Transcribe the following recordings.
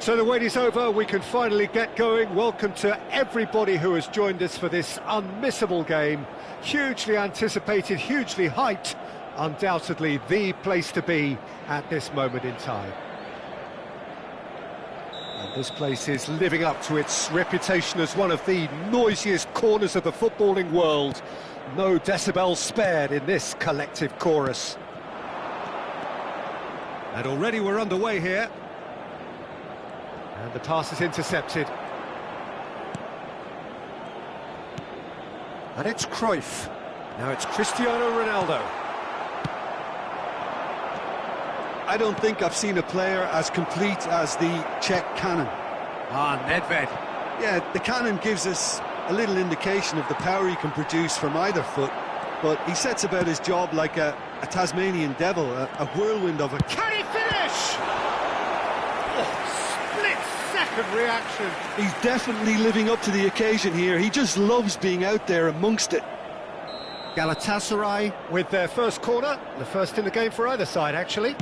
So the wait is over, we can finally get going. Welcome to everybody who has joined us for this unmissable game. Hugely anticipated, hugely hyped, undoubtedly the place to be at this moment in time. And this place is living up to its reputation as one of the noisiest corners of the footballing world. No decibels spared in this collective chorus. And already we're underway here. And the pass is intercepted. And it's Cruyff. Now it's Cristiano Ronaldo. I don't think I've seen a player as complete as the Czech cannon. Nedved. Yeah, the cannon gives us a little indication of the power he can produce from either foot, but he sets about his job like a Tasmanian devil, a whirlwind of a... Can he finish? Split-second reaction. He's definitely living up to the occasion here. He just loves being out there amongst it. Galatasaray with their first corner, the first in the game for either side, actually.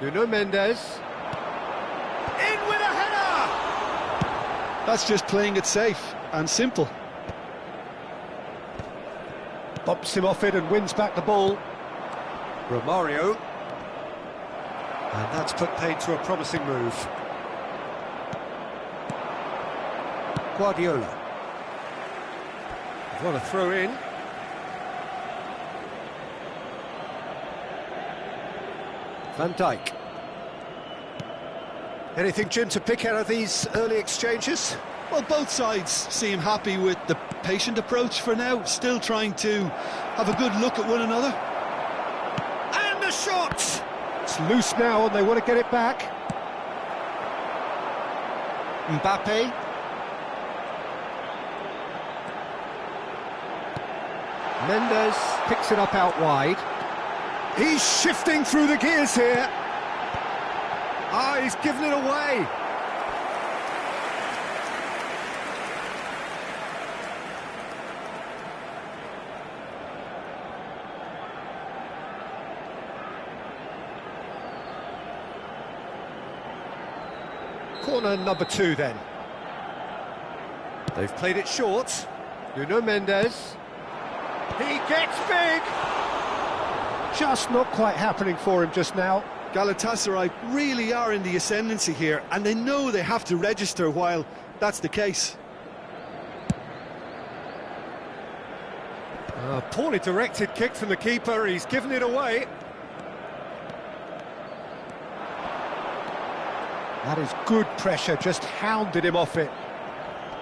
Nuno Mendes. In with a header! That's just playing it safe and simple. Bumps him off it and wins back the ball. Romario. And that's put paid to a promising move. Guardiola. What a throw in. Van Dijk. Anything, Jim, to pick out of these early exchanges? Well, both sides seem happy with the patient approach for now, still trying to have a good look at one another. And the shot! It's loose now and they want to get it back. Mbappe. Mendes picks it up out wide. He's shifting through the gears here. He's given it away. Corner number 2 then. They've played it short. Nuno Mendes. He gets big! Just not quite happening for him just now. Galatasaray really are in the ascendancy here, and they know they have to register while that's the case. Poorly directed kick from the keeper, he's given it away. That is good pressure, just hounded him off it.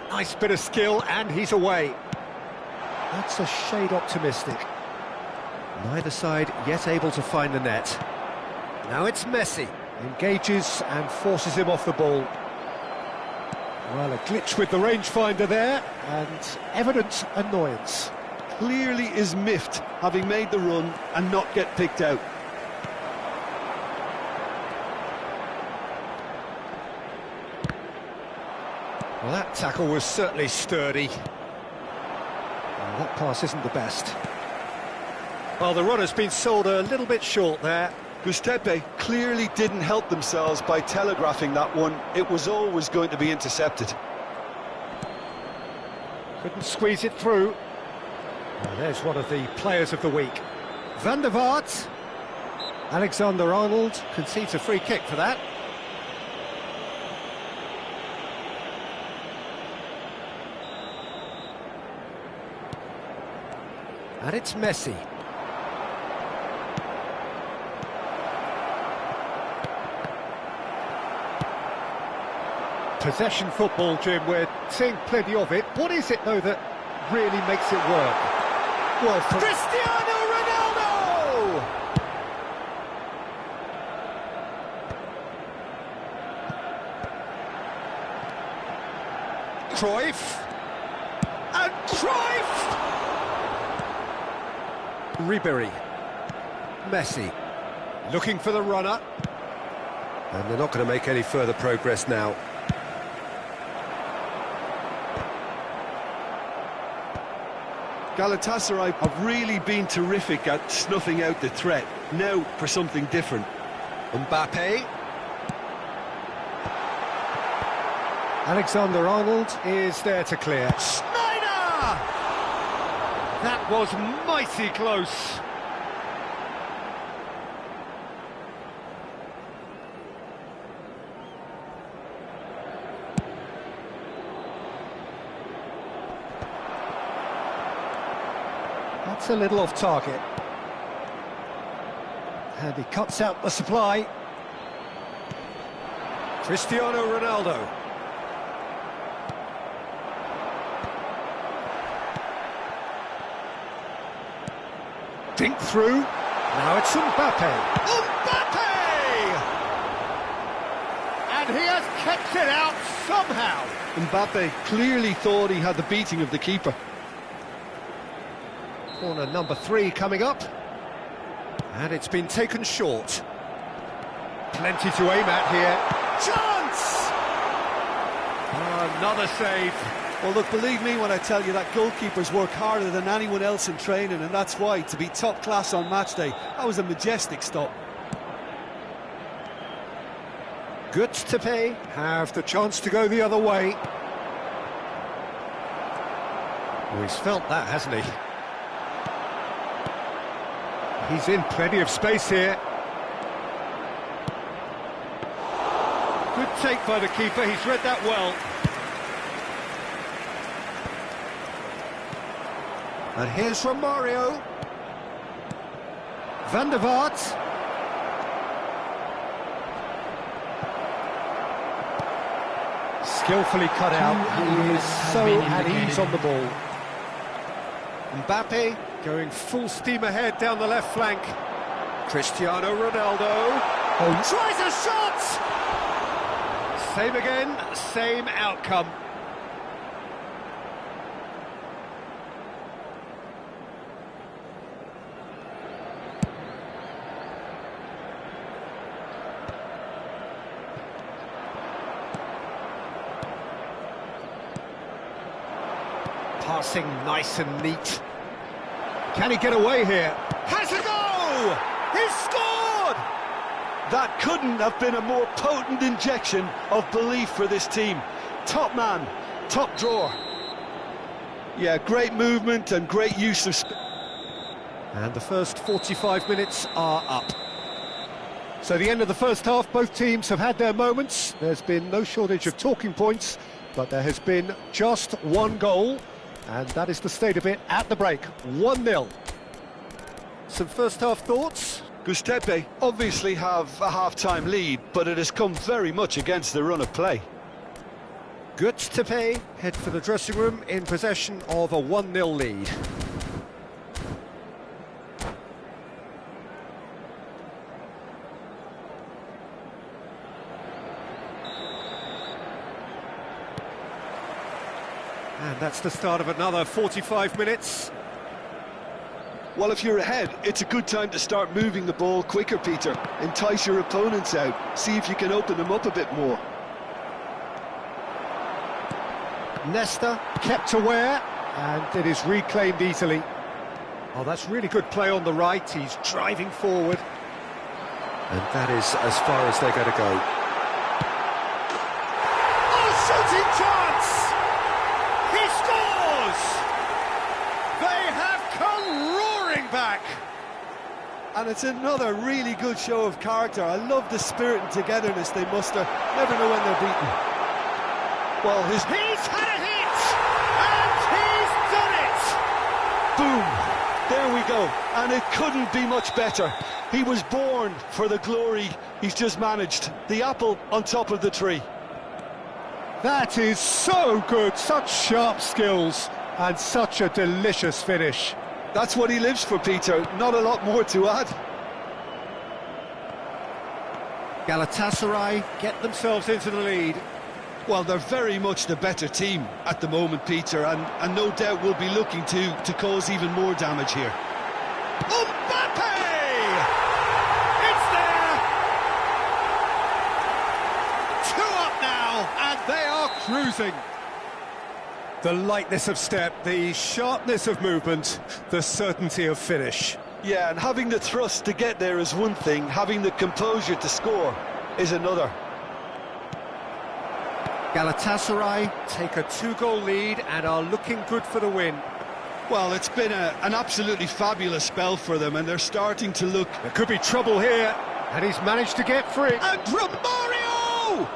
Nice bit of skill, and he's away. That's a shade optimistic. Neither side yet able to find the net. Now it's Messi. Engages and forces him off the ball. Well, a glitch with the rangefinder there, and evident annoyance. Clearly is miffed, having made the run and not get picked out. Well, that tackle was certainly sturdy. That pass isn't the best. Well, the runner's been sold a little bit short there. Gustepe clearly didn't help themselves by telegraphing that one. It was always going to be intercepted. Couldn't squeeze it through. Well, there's one of the players of the week. Van der Vaart. Alexander-Arnold concedes a free kick for that. And it's Messi. Possession football, Jim, we're seeing plenty of it. What is it, though, that really makes it work? Well, for Cristiano Ronaldo! Cruyff. And Cruyff! Ribery. Messi. Looking for the runner. And they're not going to make any further progress now. Galatasaray have really been terrific at snuffing out the threat. Now for something different. Mbappe. Alexander-Arnold is there to clear. Schneider! That was mighty close. That's a little off target. And he cuts out the supply. Cristiano Ronaldo. Dink through. Now it's Mbappe. Mbappe! And he has kept it out somehow. Mbappe clearly thought he had the beating of the keeper. Corner number 3 coming up. And it's been taken short. Plenty to aim at here. Chance! Another save. Well, look, believe me when I tell you that goalkeepers work harder than anyone else in training, and that's why, to be top class on match day, that was a majestic stop. Tepe have the chance to go the other way. Oh, he's felt that, hasn't he? He's in plenty of space here. Good take by the keeper, he's read that well. And here's Romario. Van der Vaart. Skillfully cut out. He is so at ease on the ball. Mbappe going full steam ahead down the left flank. Cristiano Ronaldo. Tries a shot! Same again, same outcome. Passing nice and neat. Can he get away here? Has a go! He's scored! That couldn't have been a more potent injection of belief for this team. Top man, top drawer. Yeah, great movement and great use of... And the first 45 minutes are up. So the end of the first half, both teams have had their moments. There's been no shortage of talking points, but there has been just one goal. And that is the state of it at the break, 1-0. Some first-half thoughts? Tepe obviously have a half-time lead, but it has come very much against the run of play. Tepe head for the dressing room in possession of a 1-0 lead. And that's the start of another 45 minutes. Well, if you're ahead, it's a good time to start moving the ball quicker, Peter. Entice your opponents out. See if you can open them up a bit more. Nesta kept aware, and it is reclaimed easily. Oh, that's really good play on the right. He's driving forward. And that is as far as they're going to go. Oh, shooting chance! He scores! They have come roaring back! And it's another really good show of character. I love the spirit and togetherness they muster. Never know when they're beaten. Well, he's had a hit! And he's done it! Boom! There we go. And it couldn't be much better. He was born for the glory he's just managed. The apple on top of the tree. That is so good, such sharp skills, and such a delicious finish. That's what he lives for, Peter. Not a lot more to add. Galatasaray get themselves into the lead. Well, they're very much the better team at the moment, Peter, and no doubt will be looking to cause even more damage here. Mbappe! It's there! 2 up now, and they are cruising. The lightness of step, the sharpness of movement, the certainty of finish. Yeah, and having the thrust to get there is one thing, having the composure to score is another. Galatasaray take a 2-goal lead and are looking good for the win. Well, it's been an absolutely fabulous spell for them, and they're starting to look... There could be trouble here, and he's managed to get free. And Romario!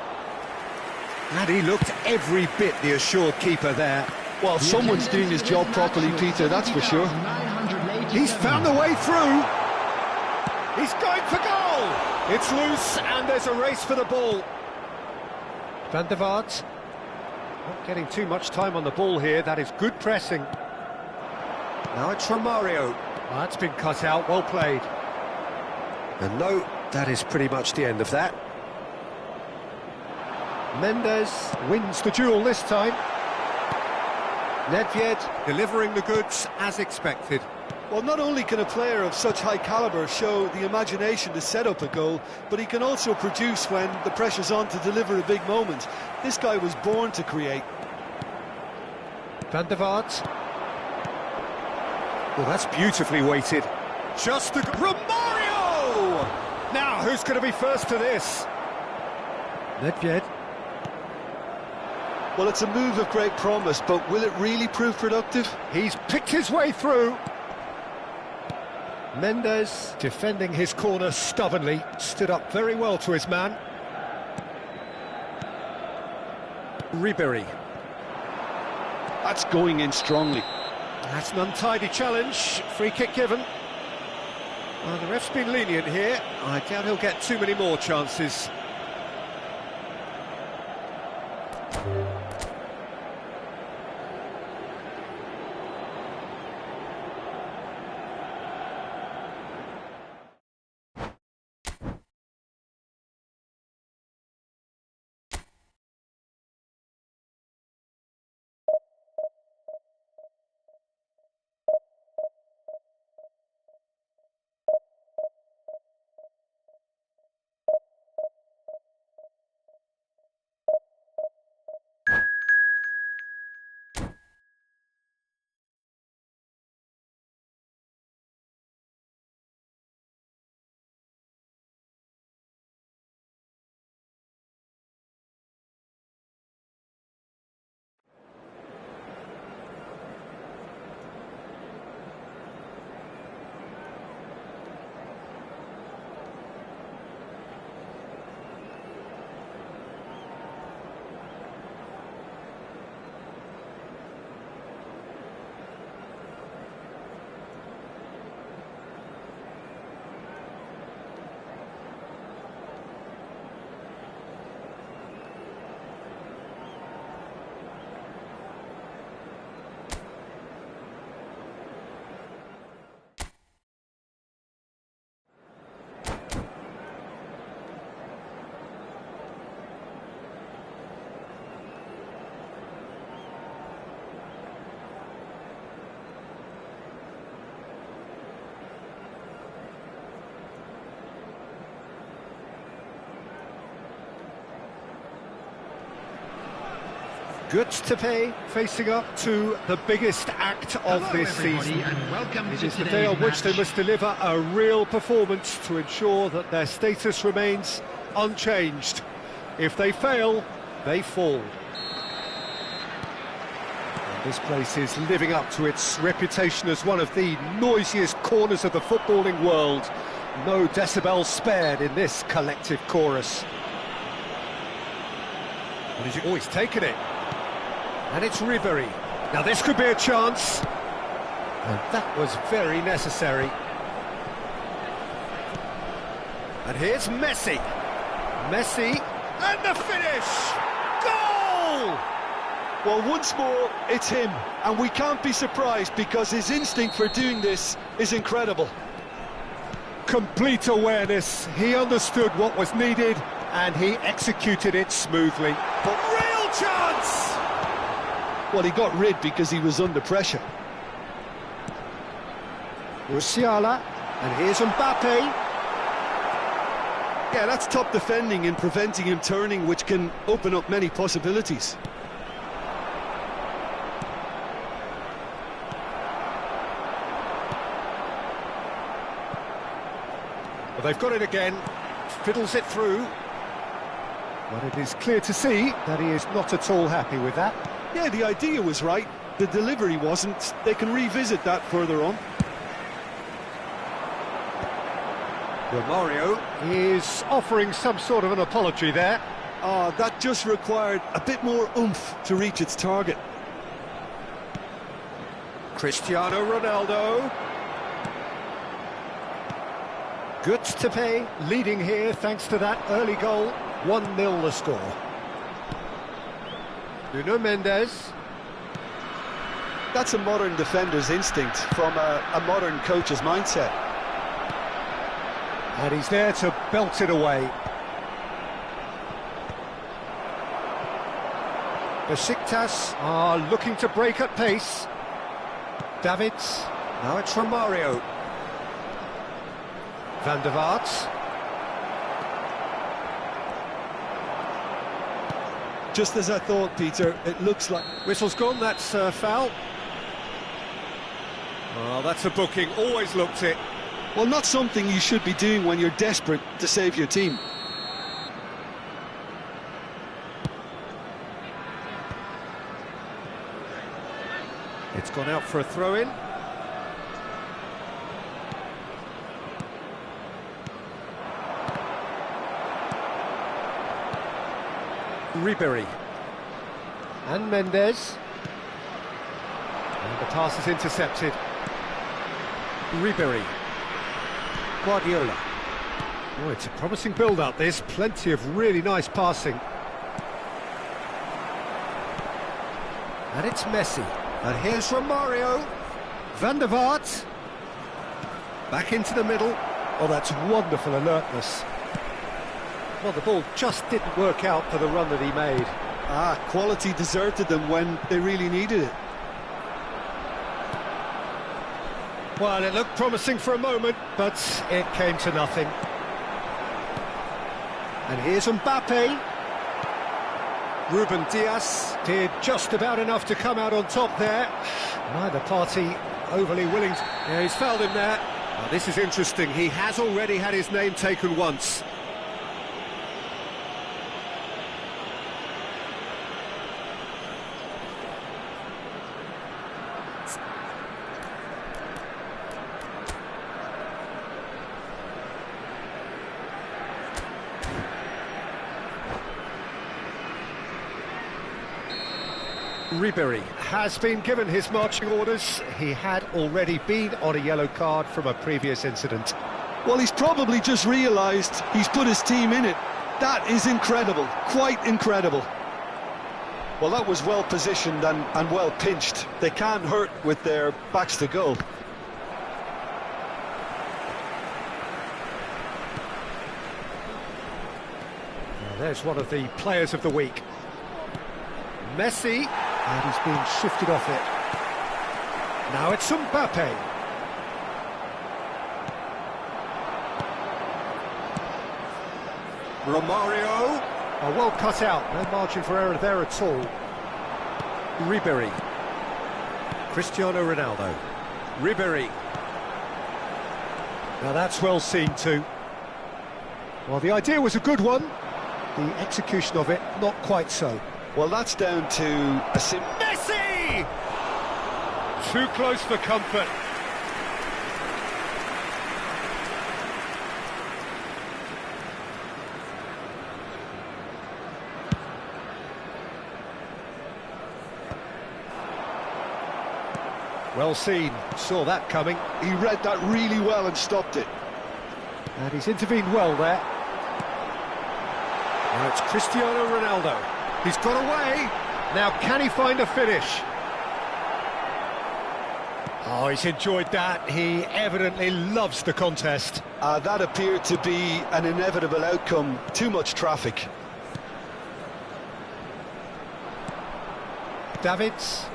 And he looked every bit the assured keeper there. Well, someone's doing his job properly, Peter, that's for sure. He's found the way through. He's going for goal. It's loose, and there's a race for the ball. Van der Vaart. Not getting too much time on the ball here. That is good pressing. Now it's Romario. That's been cut out, well played. And no, that is pretty much the end of that. Mendes wins the duel this time. Nedved delivering the goods as expected. Well, not only can a player of such high calibre show the imagination to set up a goal, but he can also produce when the pressure's on to deliver a big moment. This guy was born to create. Van der Vaart. Well, that's beautifully weighted. Just the... Romario! Now, who's going to be first to this? Nedved. Well, it's a move of great promise, but will it really prove productive? He's picked his way through. Mendes, defending his corner stubbornly, stood up very well to his man. Ribery. That's going in strongly. That's an untidy challenge. Free kick given. Well, the ref's been lenient here. I doubt he'll get too many more chances. Goods to pay, facing up to the biggest act of this season. It is the day on which they must deliver a real performance to ensure that their status remains unchanged. If they fail, they fall. And this place is living up to its reputation as one of the noisiest corners of the footballing world. No decibels spared in this collective chorus. Oh, he's taken it. And it's Ribery. Now this could be a chance. And that was very necessary. And here's Messi. Messi, and the finish! Goal! Well, once more, it's him. And we can't be surprised because his instinct for doing this is incredible. Complete awareness. He understood what was needed and he executed it smoothly. But real chance! Well, he got rid because he was under pressure. Musiala, and here's Mbappe. Yeah, that's top defending and preventing him turning, which can open up many possibilities. Well, they've got it again. Fiddles it through. But it is clear to see that he is not at all happy with that. Yeah, the idea was right. The delivery wasn't. They can revisit that further on. Romario is offering some sort of an apology there. That just required a bit more oomph to reach its target. Cristiano Ronaldo. Good to pay, leading here thanks to that early goal. 1-0 the score. Nuno Mendes. That's a modern defender's instinct from a modern coach's mindset. And he's there to belt it away. Besiktas are looking to break at pace. Davids. Now it's Romario. Van der Vaart. Just as I thought, Peter, it looks like... Whistle's gone, that's foul. Oh, that's a booking, always looked it. Well, not something you should be doing when you're desperate to save your team. It's gone out for a throw-in. Ribery. And Mendes. And the pass is intercepted. Ribery. Guardiola. Oh, it's a promising build-up, this. Plenty of really nice passing. And it's Messi. And here's Romario. Van der Vaart. Back into the middle. Oh, that's wonderful alertness. Well, the ball just didn't work out for the run that he made. Quality deserted them when they really needed it. Well, it looked promising for a moment, but it came to nothing. And here's Mbappe. Ruben Dias did just about enough to come out on top there. Neither party overly willing to... Yeah, he's fouled him there. Now, this is interesting. He has already had his name taken once. Ribery has been given his marching orders. He had already been on a yellow card from a previous incident. Well, he's probably just realised he's put his team in it. That is incredible, quite incredible. Well, that was well positioned and well pinched. They can't hurt with their backs to goal. Now, there's one of the players of the week. Messi, and he's been shifted off it. Now it's Mbappe. Romario. Oh, well cut out, no margin for error there at all. Ribery. Cristiano Ronaldo. Ribery. Now that's well seen too. Well, the idea was a good one. The execution of it, not quite so. Well, that's down to a Messi! Too close for comfort. Well seen, saw that coming. He read that really well and stopped it. And he's intervened well there. Now it's Cristiano Ronaldo. He's got away. Now can he find a finish? Oh, he's enjoyed that. He evidently loves the contest. That appeared to be an inevitable outcome. Too much traffic. Davids.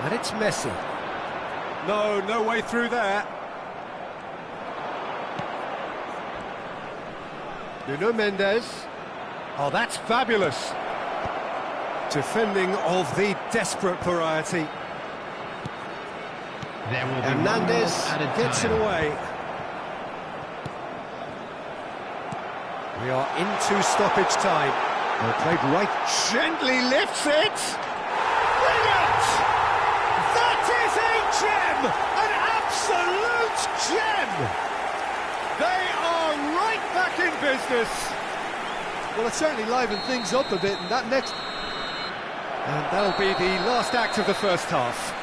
And it's Messi. No way through there. Nuno Mendes. Oh, that's fabulous. Defending of the desperate variety. There will be Hernandez gets it away. We are into stoppage time. Well played right. Gently lifts it. Brilliant! That is a gem! An absolute gem! They are right back in business. Well, it certainly livened things up a bit, and that next... And that'll be the last act of the first half.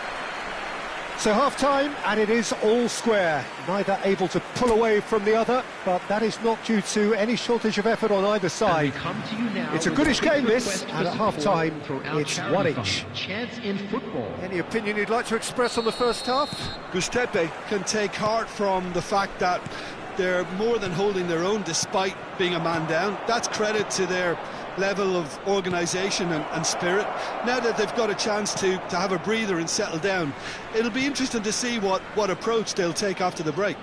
So half-time, and it is all square. Neither able to pull away from the other, but that is not due to any shortage of effort on either side. It's a goodish game, this, and at half-time, it's one each. Any opinion you'd like to express on the first half? Giuseppe can take heart from the fact that they're more than holding their own despite being a man down. That's credit to their level of organisation and spirit. Now that they've got a chance to have a breather and settle down, it'll be interesting to see what approach they'll take after the break.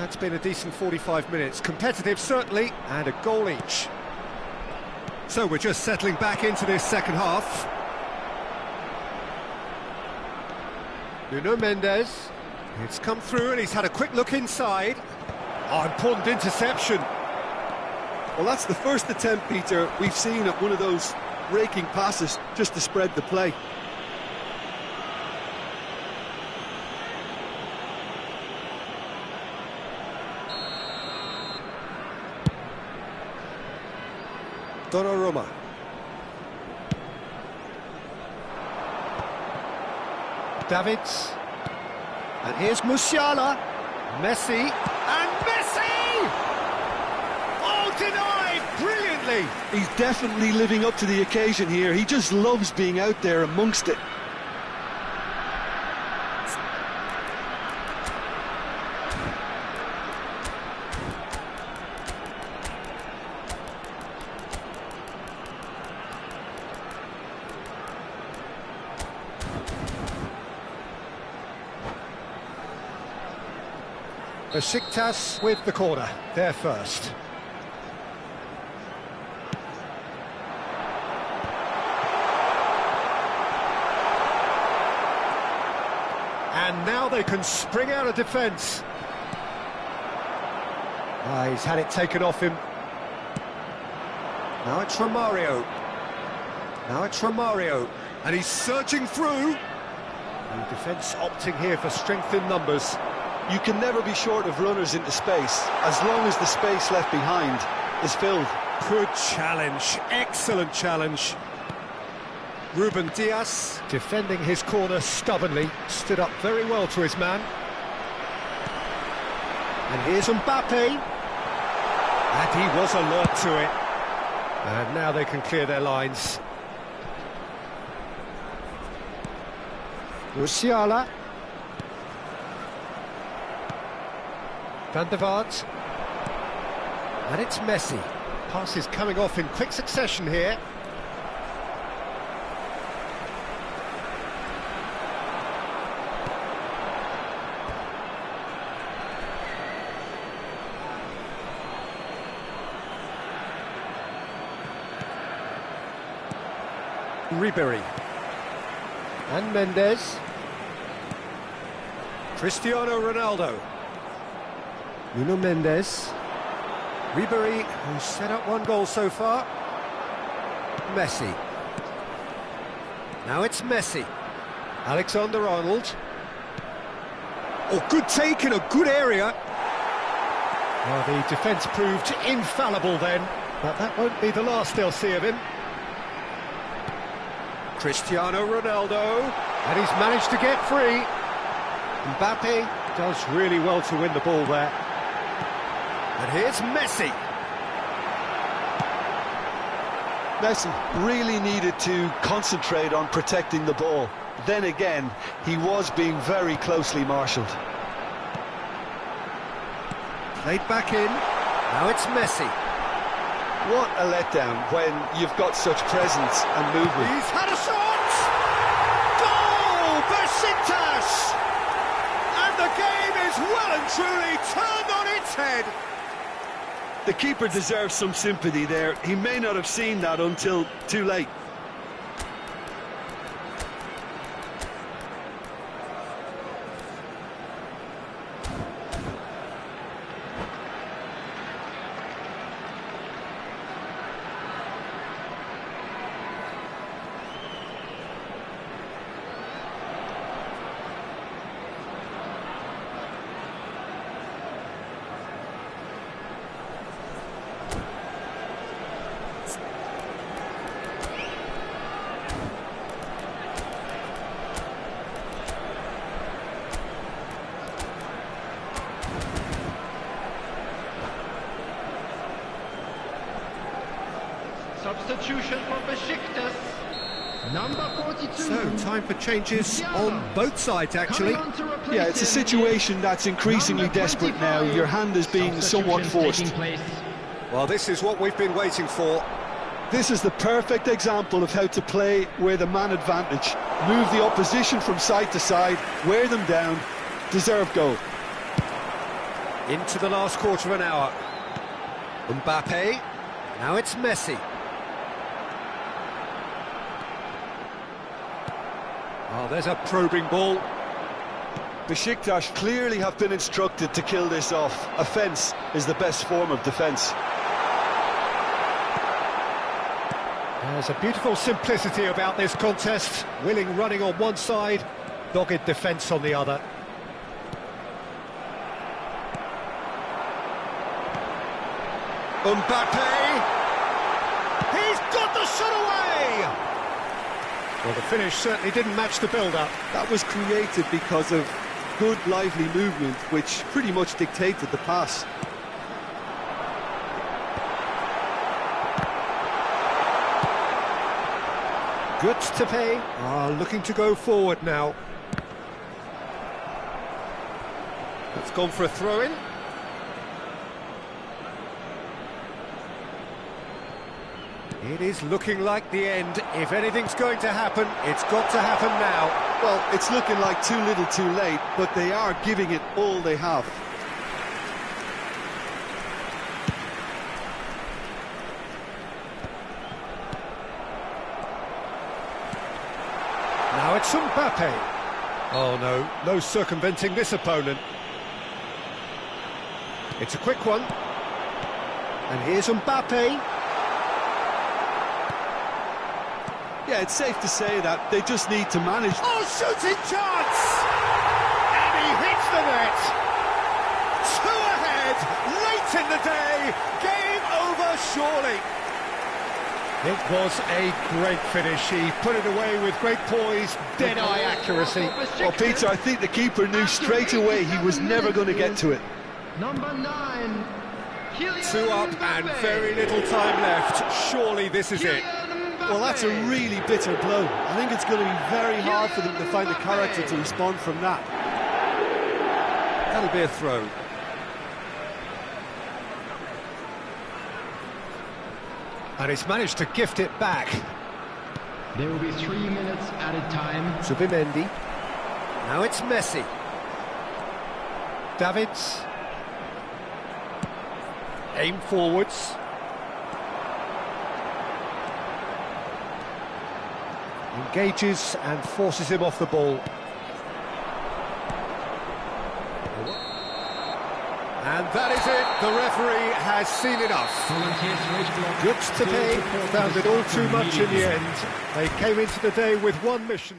It's been a decent 45 minutes. Competitive, certainly, and a goal each. So we're just settling back into this second half. Nuno Mendes. It's come through and he's had a quick look inside. Oh, important interception. Well, that's the first attempt, Peter, we've seen at one of those raking passes just to spread the play. Donnarumma. Davids. And here's Musiala. Messi. And Messi! Oh, denied brilliantly! He's definitely living up to the occasion here. He just loves being out there amongst it. Besiktas with the corner, there first. And now they can spring out of defence. He's had it taken off him. Now it's Romario. Now it's Romario. And he's surging through. The defence opting here for strength in numbers. You can never be short of runners into space, as long as the space left behind is filled. Good challenge, excellent challenge. Ruben Dias, defending his corner stubbornly, stood up very well to his man. And here's Mbappe. And he was alert to it. And now they can clear their lines. Musiala. Van der Vaart. And it's Messi. Passes coming off in quick succession here. Ribery. And Mendes. Cristiano Ronaldo. Nuno Mendes. Ribery, who's set up one goal so far. Messi. Now it's Messi. Alexander-Arnold. Oh, good take in a good area. Well, the defence proved infallible then, but that won't be the last they'll see of him. Cristiano Ronaldo, and he's managed to get free. Mbappe does really well to win the ball there. And here's Messi. Messi really needed to concentrate on protecting the ball. Then again, he was being very closely marshalled. Played back in. Now it's Messi. What a letdown when you've got such presence and movement. He's had a shot! Goal! Besiktas! And the game is well and truly turned on its head. The keeper deserves some sympathy there. He may not have seen that until too late. Substitution for Besiktas. Number 42. So, time for changes on both sides, actually. Yeah, it's a situation that's increasingly desperate now. Your hand is being somewhat forced. Well, this is what we've been waiting for. This is the perfect example of how to play with a man advantage. Move the opposition from side to side, wear them down, deserve goal. Into the last quarter of an hour. Mbappe, now it's Messi. Oh, there's a probing ball. Besiktas clearly have been instructed to kill this off. Offence is the best form of defence. There's a beautiful simplicity about this contest. Willing running on one side, dogged defence on the other. Mbappe! He's got the shot away! Well, the finish certainly didn't match the build-up. That was created because of good, lively movement, which pretty much dictated the pass. Tepe are looking to go forward now. It's gone for a throw-in. It is looking like the end. If anything's going to happen, it's got to happen now. Well, it's looking like too little too late, but they are giving it all they have. Now it's Mbappe. Oh no, no circumventing this opponent. It's a quick one. And here's Mbappe. Yeah, it's safe to say that they just need to manage. Oh, shooting chance! And he hits the net! Two ahead, late in the day, game over surely. It was a great finish. He put it away with great poise, dead-eye accuracy. Well, Peter, I think the keeper knew straight away he was never going to get to it. Number 9. Two up and very little time left. Surely this is it. Well, that's a really bitter blow. I think it's going to be very hard for them to find the character to respond from that. That'll be a throw. And he's managed to gift it back. There will be 3 minutes added time. Zubimendi. Now it's Messi. Davids. Aim forwards. Engages and forces him off the ball. And that is it. The referee has seen enough. Tepe found it all too much in the end. They came into the day with one mission.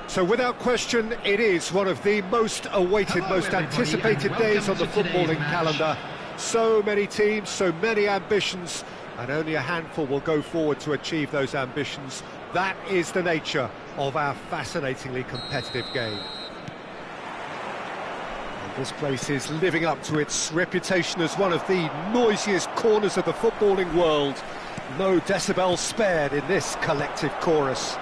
So without question, it is one of the most awaited, most anticipated days on the footballing calendar. So many teams, so many ambitions, and only a handful will go forward to achieve those ambitions. That is the nature of our fascinatingly competitive game. And this place is living up to its reputation as one of the noisiest corners of the footballing world. No decibels spared in this collective chorus.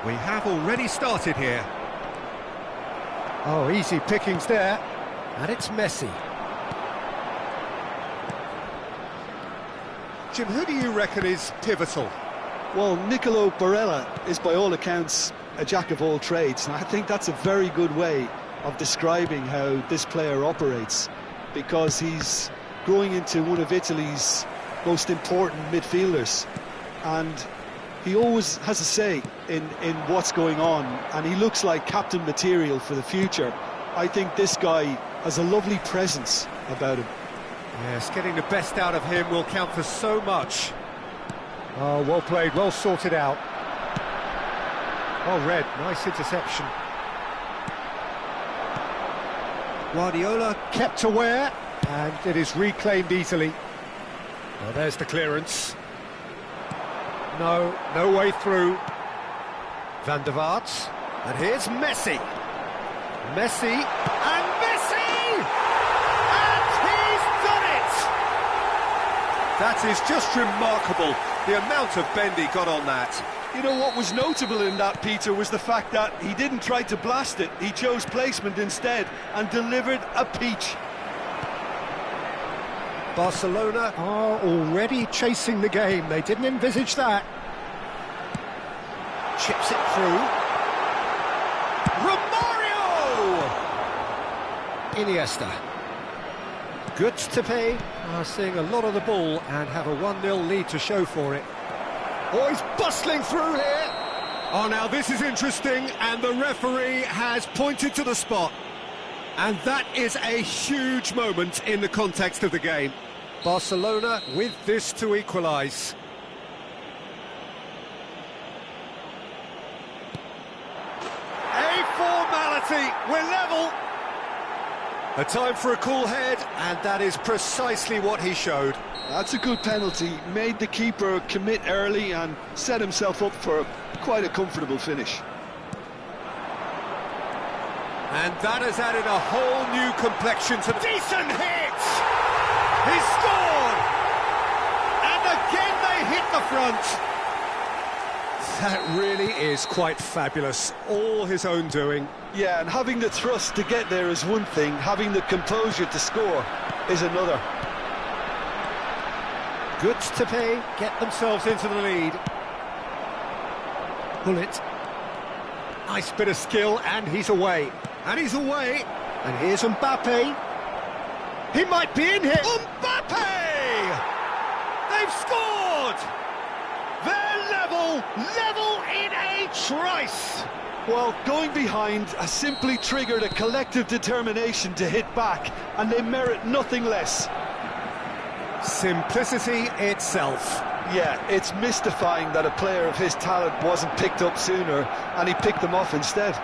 We have already started here. Oh, easy pickings there. And it's Messi. Jim, who do you reckon is pivotal? Well, Nicolo Barella is by all accounts a jack of all trades, and I think that's a very good way of describing how this player operates, because he's growing into one of Italy's most important midfielders, and he always has a say in what's going on, and he looks like captain material for the future. I think this guy has a lovely presence about him. Yes, getting the best out of him will count for so much. Oh, well played, well sorted out. Oh, Red, nice interception. Guardiola kept aware, and it is reclaimed easily. Well, there's the clearance. No way through. Van der Vaart, and here's Messi. Messi, and Messi! And he's done it! That is just remarkable, the amount of bend he got on that. You know what was notable in that, Peter, was the fact that he didn't try to blast it. He chose placement instead and delivered a peach. Barcelona are already chasing the game. They didn't envisage that. Chips it through. Romario! Iniesta. Gutztepe are seeing a lot of the ball and have a 1-0 lead to show for it. Oh, he's bustling through here. Oh, now this is interesting, and the referee has pointed to the spot. And that is a huge moment in the context of the game. Barcelona with this to equalise. A formality, we're level. A time for a cool head, and that is precisely what he showed. That's a good penalty, made the keeper commit early and set himself up for quite a comfortable finish. And that has added a whole new complexion to... Decent hit! He scored! And again they hit the front. That really is quite fabulous, all his own doing. Yeah, and having the thrust to get there is one thing, having the composure to score is another. Gutztepe get themselves into the lead. Bullet. Nice bit of skill, and he's away. And he's away. And here's Mbappe. He might be in here. Mbappe! They've scored! They're level in a trice. Well, going behind has simply triggered a collective determination to hit back, and they merit nothing less. Simplicity itself. Yeah, it's mystifying that a player of his talent wasn't picked up sooner, and he picked them off instead.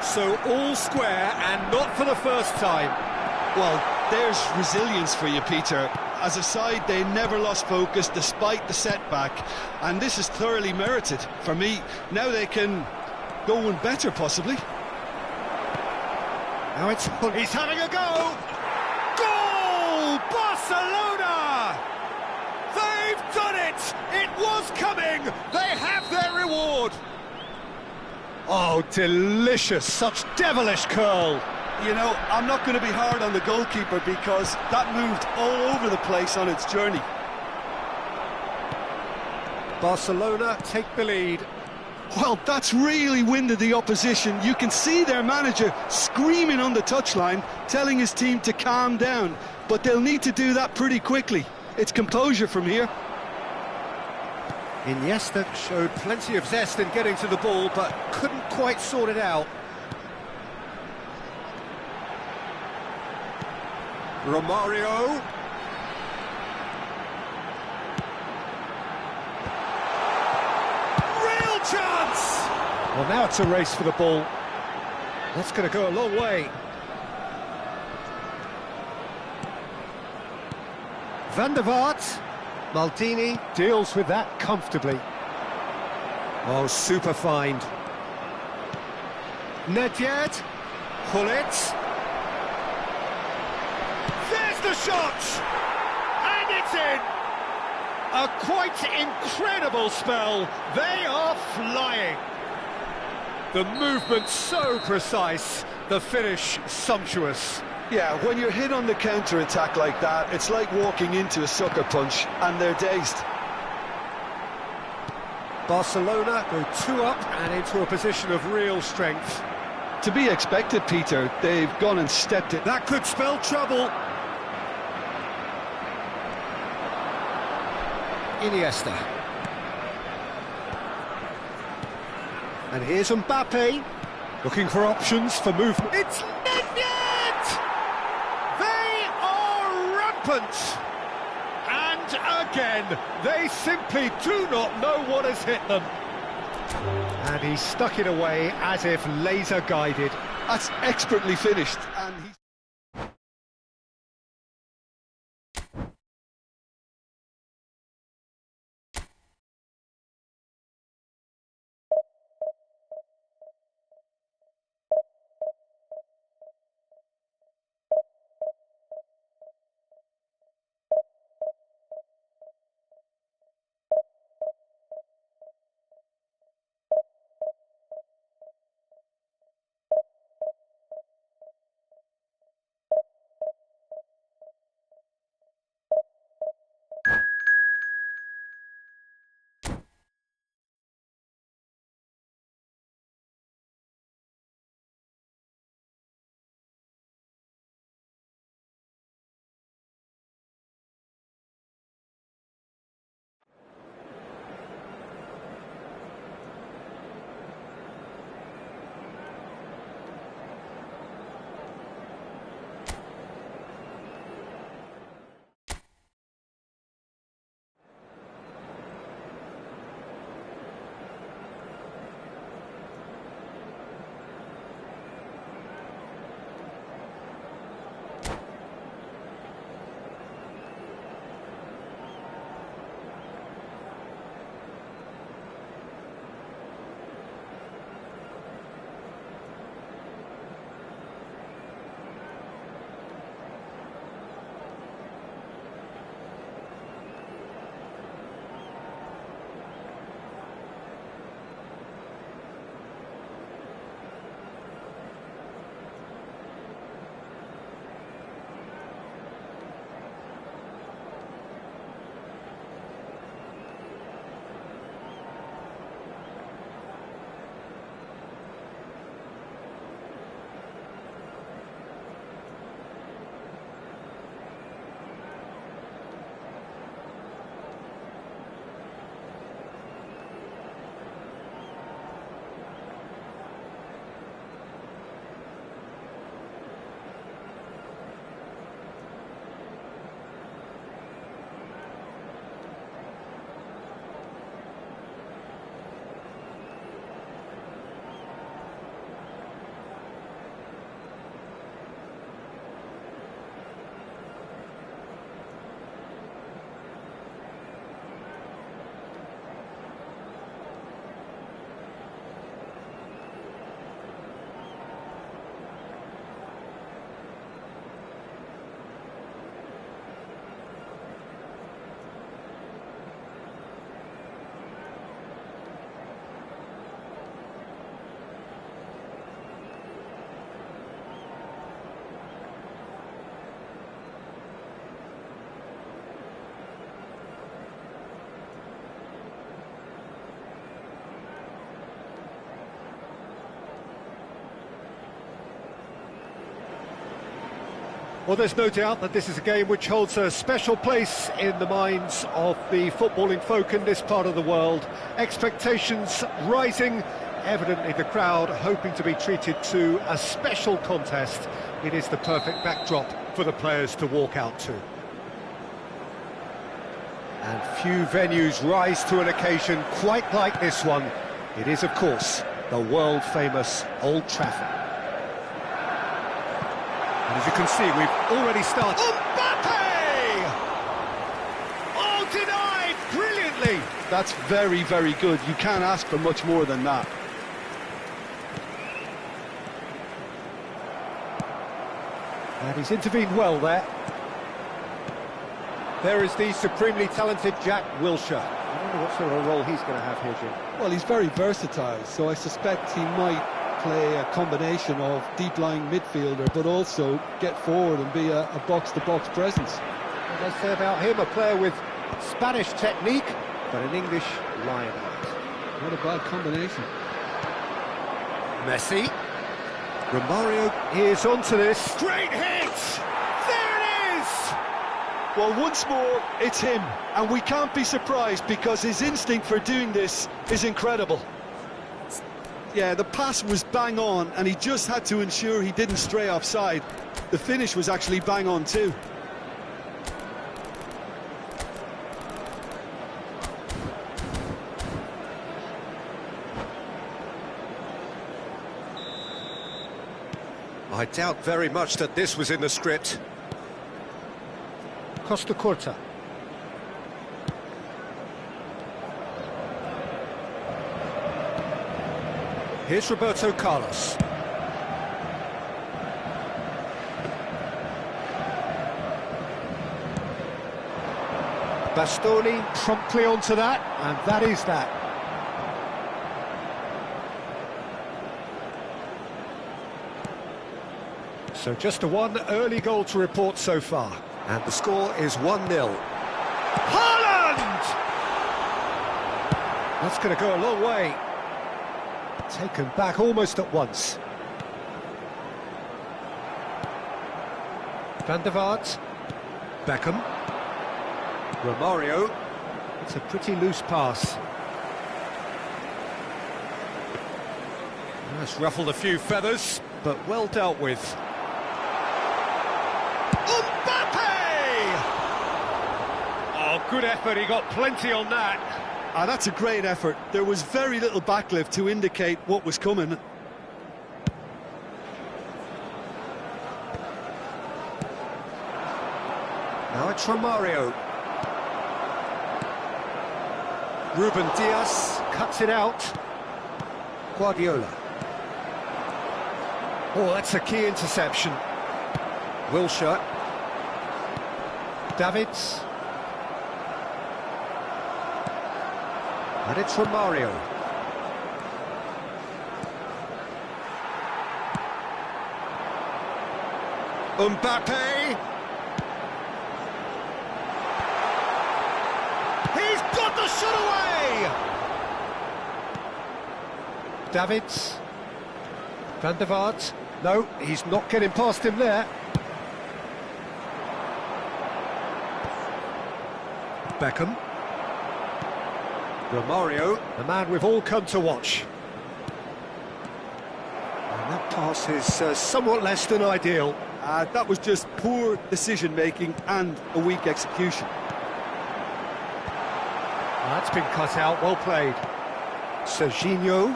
So all square, and not for the first time. Well, there's resilience for you, Peter. As a side, they never lost focus despite the setback, and this is thoroughly merited. For me, now they can go one better, possibly. Now he's having a go! Goal! Barcelona! They've done it! It was coming! They have their reward! Oh, delicious! Such devilish curl! You know, I'm not going to be hard on the goalkeeper because that moved all over the place on its journey. Barcelona take the lead. Well, that's really winded the opposition. You can see their manager screaming on the touchline, telling his team to calm down. But they'll need to do that pretty quickly. It's composure from here. Iniesta showed plenty of zest in getting to the ball, but couldn't quite sort it out. Romario. Well, now it's a race for the ball. That's going to go a long way. Van der Vaart. Maldini deals with that comfortably. Oh, super find. Nedved. Gullit. There's the shot! And it's in! A quite incredible spell. They are flying. The movement so precise, the finish sumptuous. Yeah, when you're hit on the counter-attack like that, it's like walking into a sucker punch, and they're dazed. Barcelona go 2 up and into a position of real strength. To be expected, Peter. They've gone and stepped it. That could spell trouble. Iniesta. And here's Mbappe, looking for options for movement. It's Nedved! They are rampant! And again, they simply do not know what has hit them. And he stuck it away as if laser-guided. That's expertly finished, and he... Well, there's no doubt that this is a game which holds a special place in the minds of the footballing folk in this part of the world. Expectations rising, evidently the crowd hoping to be treated to a special contest. It is the perfect backdrop for the players to walk out to. And few venues rise to an occasion quite like this one. It is, of course, the world-famous Old Trafford. And as you can see, we've already started. Mbappe! Oh, denied brilliantly! That's very, very good. You can't ask for much more than that. And he's intervened well there. There is the supremely talented Jack Wilshere. I wonder what sort of a role he's going to have here, Jim. Well, he's very versatile, so I suspect he might play a combination of deep-lying midfielder, but also get forward and be a box-to-box presence. What I say about him, a player with Spanish technique, but an English lionheart. What a bad combination. Messi. Romario is onto this. Great hit! There it is! Well, once more, it's him, and we can't be surprised because his instinct for doing this is incredible. Yeah, the pass was bang on, and he just had to ensure he didn't stray offside. The finish was actually bang on too. I doubt very much that this was in the script. Costa Curta. Here's Roberto Carlos. Bastoni promptly onto that, and that is that. So just a one early goal to report so far. And the score is 1-0. Haaland! That's going to go a long way. Taken back almost at once. Van der Vaart. Beckham. Romario. It's a pretty loose pass. That's ruffled a few feathers, but well dealt with. Oh, good effort, he got plenty on that. Ah, that's a great effort. There was very little backlift to indicate what was coming. Now it's Romario. Ruben Dias cuts it out. Guardiola. Oh, that's a key interception. Wilshere. Davids. And it's Romario. Mbappe. He's got the shot away! Davids. Van der Vaart. No, he's not getting past him there. Beckham. Romario, the man we've all come to watch. And that pass is somewhat less than ideal. That was just poor decision-making and a weak execution. That's been cut out, well played. Serginho.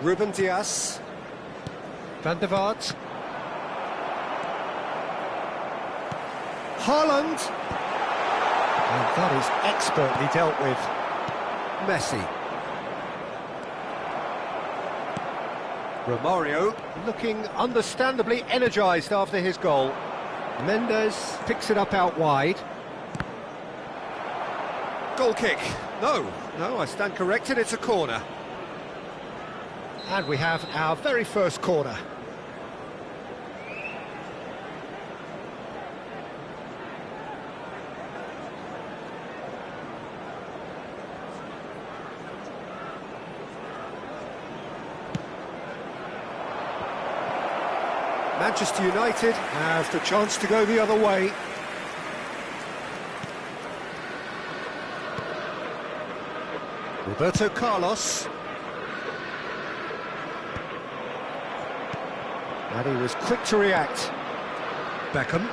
Ruben Dias. Van der Vaart. Haaland. And that is expertly dealt with. Messi. Romario looking understandably energised after his goal. Mendes picks it up out wide. Goal kick. No, I stand corrected, it's a corner. And we have our very first corner. Manchester United have the chance to go the other way. Roberto Carlos. And he was quick to react. Beckham.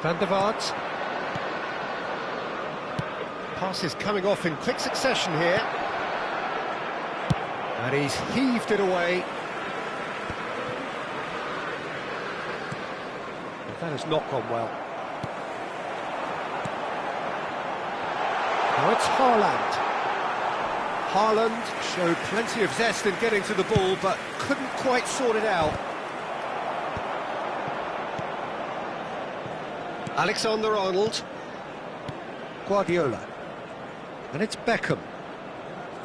Van der Vaart. Passes coming off in quick succession here. And he's heaved it away. But that has not gone well. Now it's Haaland. Haaland showed plenty of zest in getting to the ball, but couldn't quite sort it out. Alexander-Arnold. Guardiola. And it's Beckham.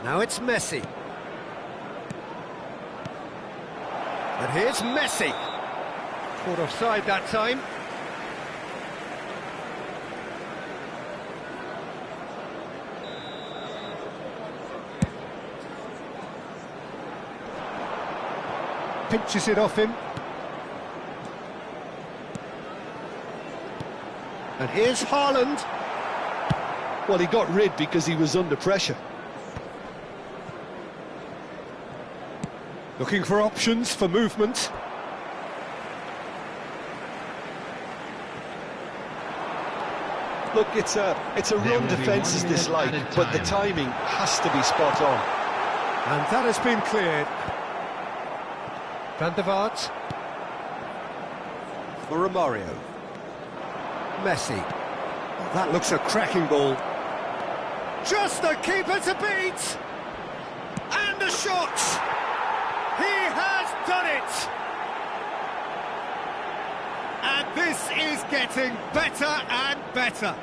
Now it's Messi. And here's Messi. Caught offside that time. Pinches it off him. And here's Haaland. Well, he got rid because he was under pressure. Looking for options for movement. Look, it's a run defence is disliked, but the timing has to be spot on. And that has been cleared. Van der Vaart. For Romario. Messi. Oh, that looks a cracking ball. Just the keeper to beat! And a shot! He has done it! And this is getting better and better.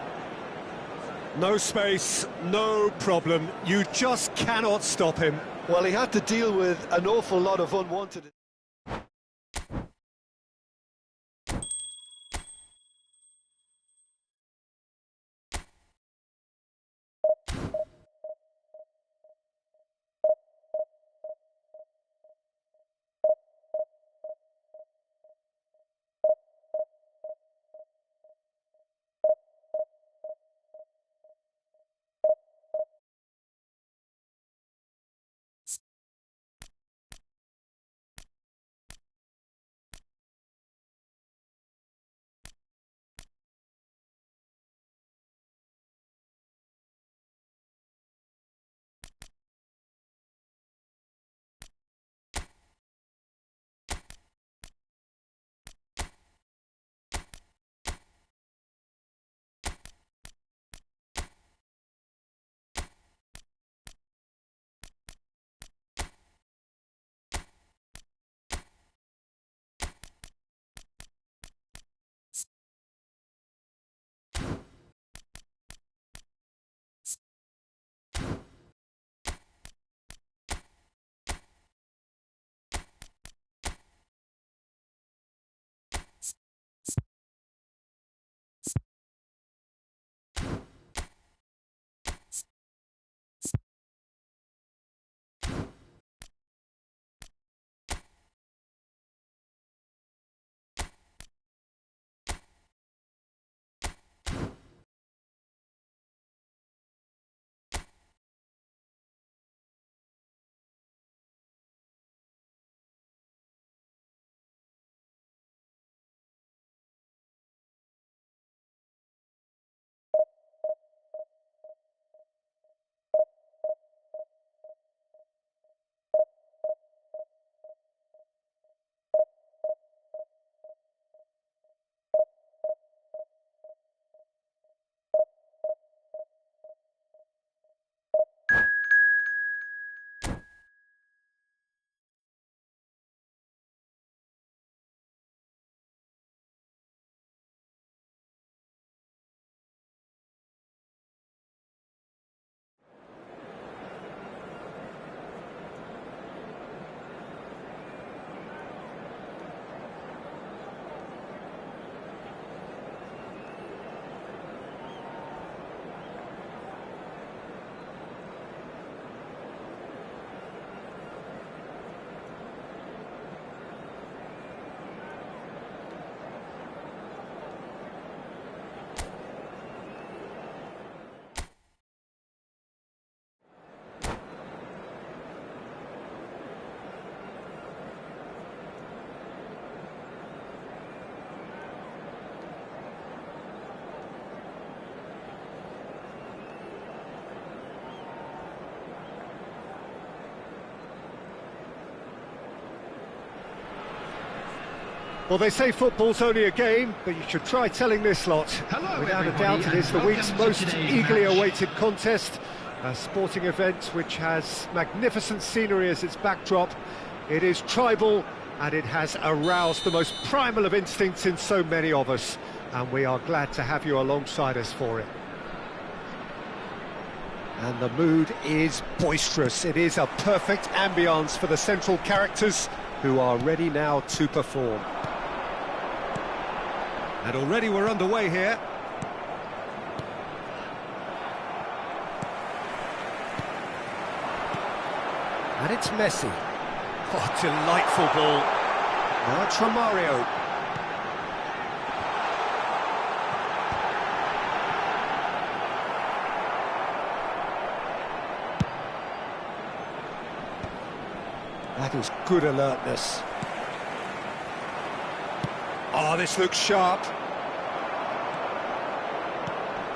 No space, no problem. You just cannot stop him. Well, he had to deal with an awful lot of unwanted... Well, they say football's only a game, but you should try telling this lot. Hello, Without a everybody, doubt, it is the and week's welcome to most today's eagerly match. awaited contest. A sporting event which has magnificent scenery as its backdrop. It is tribal, and it has aroused the most primal of instincts in so many of us. And we are glad to have you alongside us for it. And the mood is boisterous. It is a perfect ambience for the central characters who are ready now to perform. And already we're underway here. And it's Messi. Oh, delightful ball. Now it's Romario. That is good alertness. Oh, this looks sharp.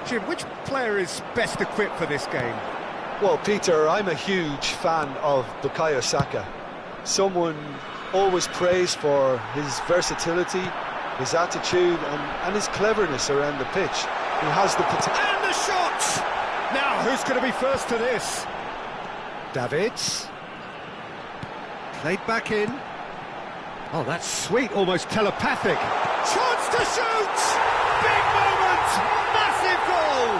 Jim, which player is best equipped for this game? Well, Peter, I'm a huge fan of Bukayo Saka. Someone always praised for his versatility, his attitude and his cleverness around the pitch. He has the potential. And the shot! Now, who's going to be first to this? Davids. Played back in. Oh, that's sweet, almost telepathic. Chance to shoot! Big moment! Massive goal!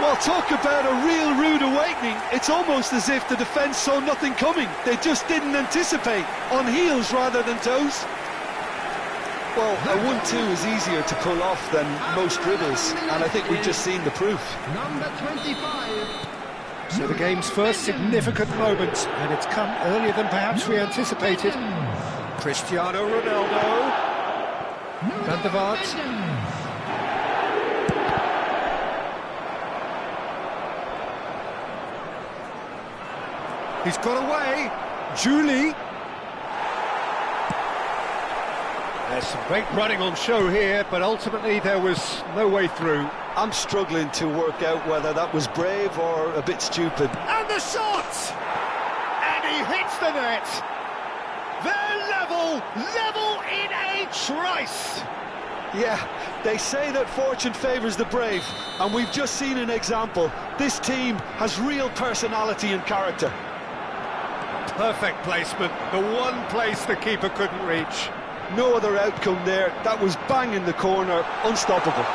Well, talk about a real rude awakening. It's almost as if the defence saw nothing coming. They just didn't anticipate. On heels rather than toes. Well, a 1-2 is easier to pull off than most dribbles, and I think we've just seen the proof. Number 25. So the game's first significant moment, and it's come earlier than perhaps we anticipated. Cristiano Ronaldo. Van der Vaart. He's got away. Julie. There's some great running on show here, but ultimately there was no way through. I'm struggling to work out whether that was brave or a bit stupid. And the shot! And he hits the net. They're level in a trice. Yeah, they say that fortune favours the brave, and we've just seen an example. This team has real personality and character. Perfect placement, the one place the keeper couldn't reach. No other outcome there. That was bang in the corner, unstoppable.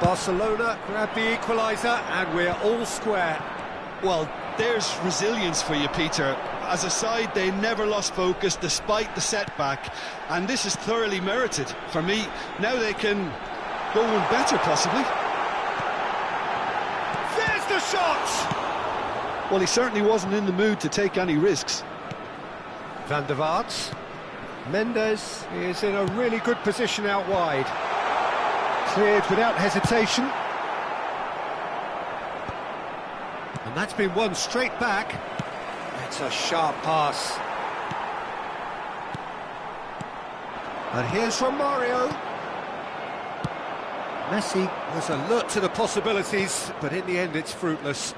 Barcelona grab the equaliser, and we're all square. Well, there's resilience for you, Peter. As a side, they never lost focus despite the setback, and this is thoroughly merited. For me, now they can go one better, possibly. There's the shot! Well, he certainly wasn't in the mood to take any risks. Van der Vaart. Mendes is in a really good position out wide. Cleared without hesitation. And that's been won straight back. It's a sharp pass. And here's Romario. Messi was alert to the possibilities, but in the end it's fruitless.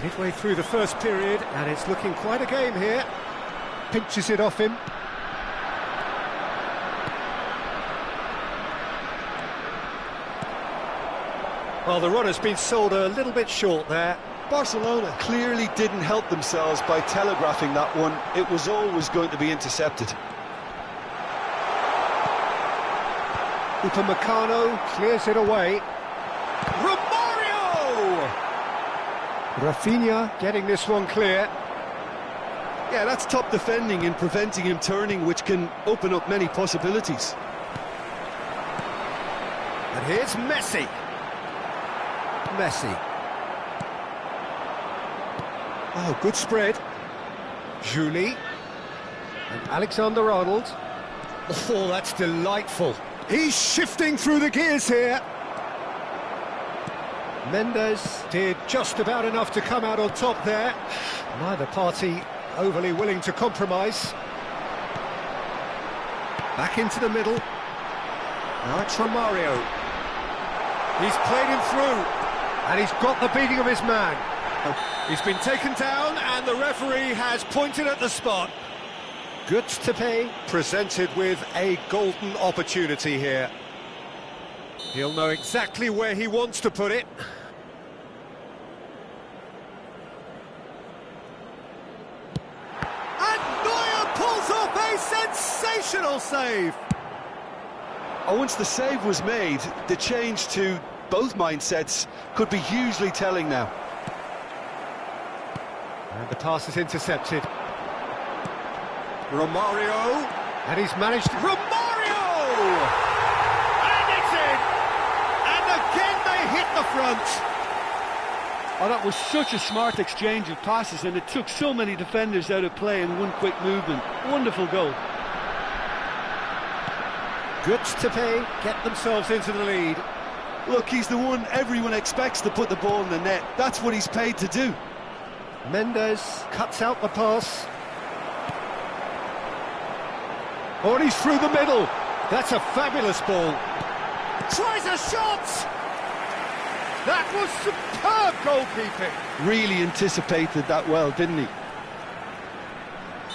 Midway through the first period, and it's looking quite a game here. Pinches it off him. Well, the run has been sold a little bit short there. Barcelona clearly didn't help themselves by telegraphing that one. It was always going to be intercepted. Upamecano clears it away. Romario! Rafinha getting this one clear. Yeah, that's top defending and preventing him turning, which can open up many possibilities. And here's Messi. Messi. Oh, good spread. Julie. And Alexander-Arnold. Oh, that's delightful. He's shifting through the gears here. Mendes did just about enough to come out on top there. Neither party overly willing to compromise. Back into the middle. Now it's Romario. He's played him through, and he's got the beating of his man. He's been taken down and the referee has pointed at the spot. Good to pay, presented with a golden opportunity here. He'll know exactly where he wants to put it. And Neuer pulls off a sensational save. Once the save was made, the change to both mindsets could be hugely telling now. And the pass is intercepted. Romario, and he's managed... Romario! And it's in! And again they hit the front. Oh, that was such a smart exchange of passes, and it took so many defenders out of play in one quick movement. Wonderful goal. Good to pay, get themselves into the lead. Look, he's the one everyone expects to put the ball in the net. That's what he's paid to do. Mendes cuts out the pass. Oh, and he's through the middle. That's a fabulous ball. Tries a shot! That was superb goalkeeping. Really anticipated that well, didn't he?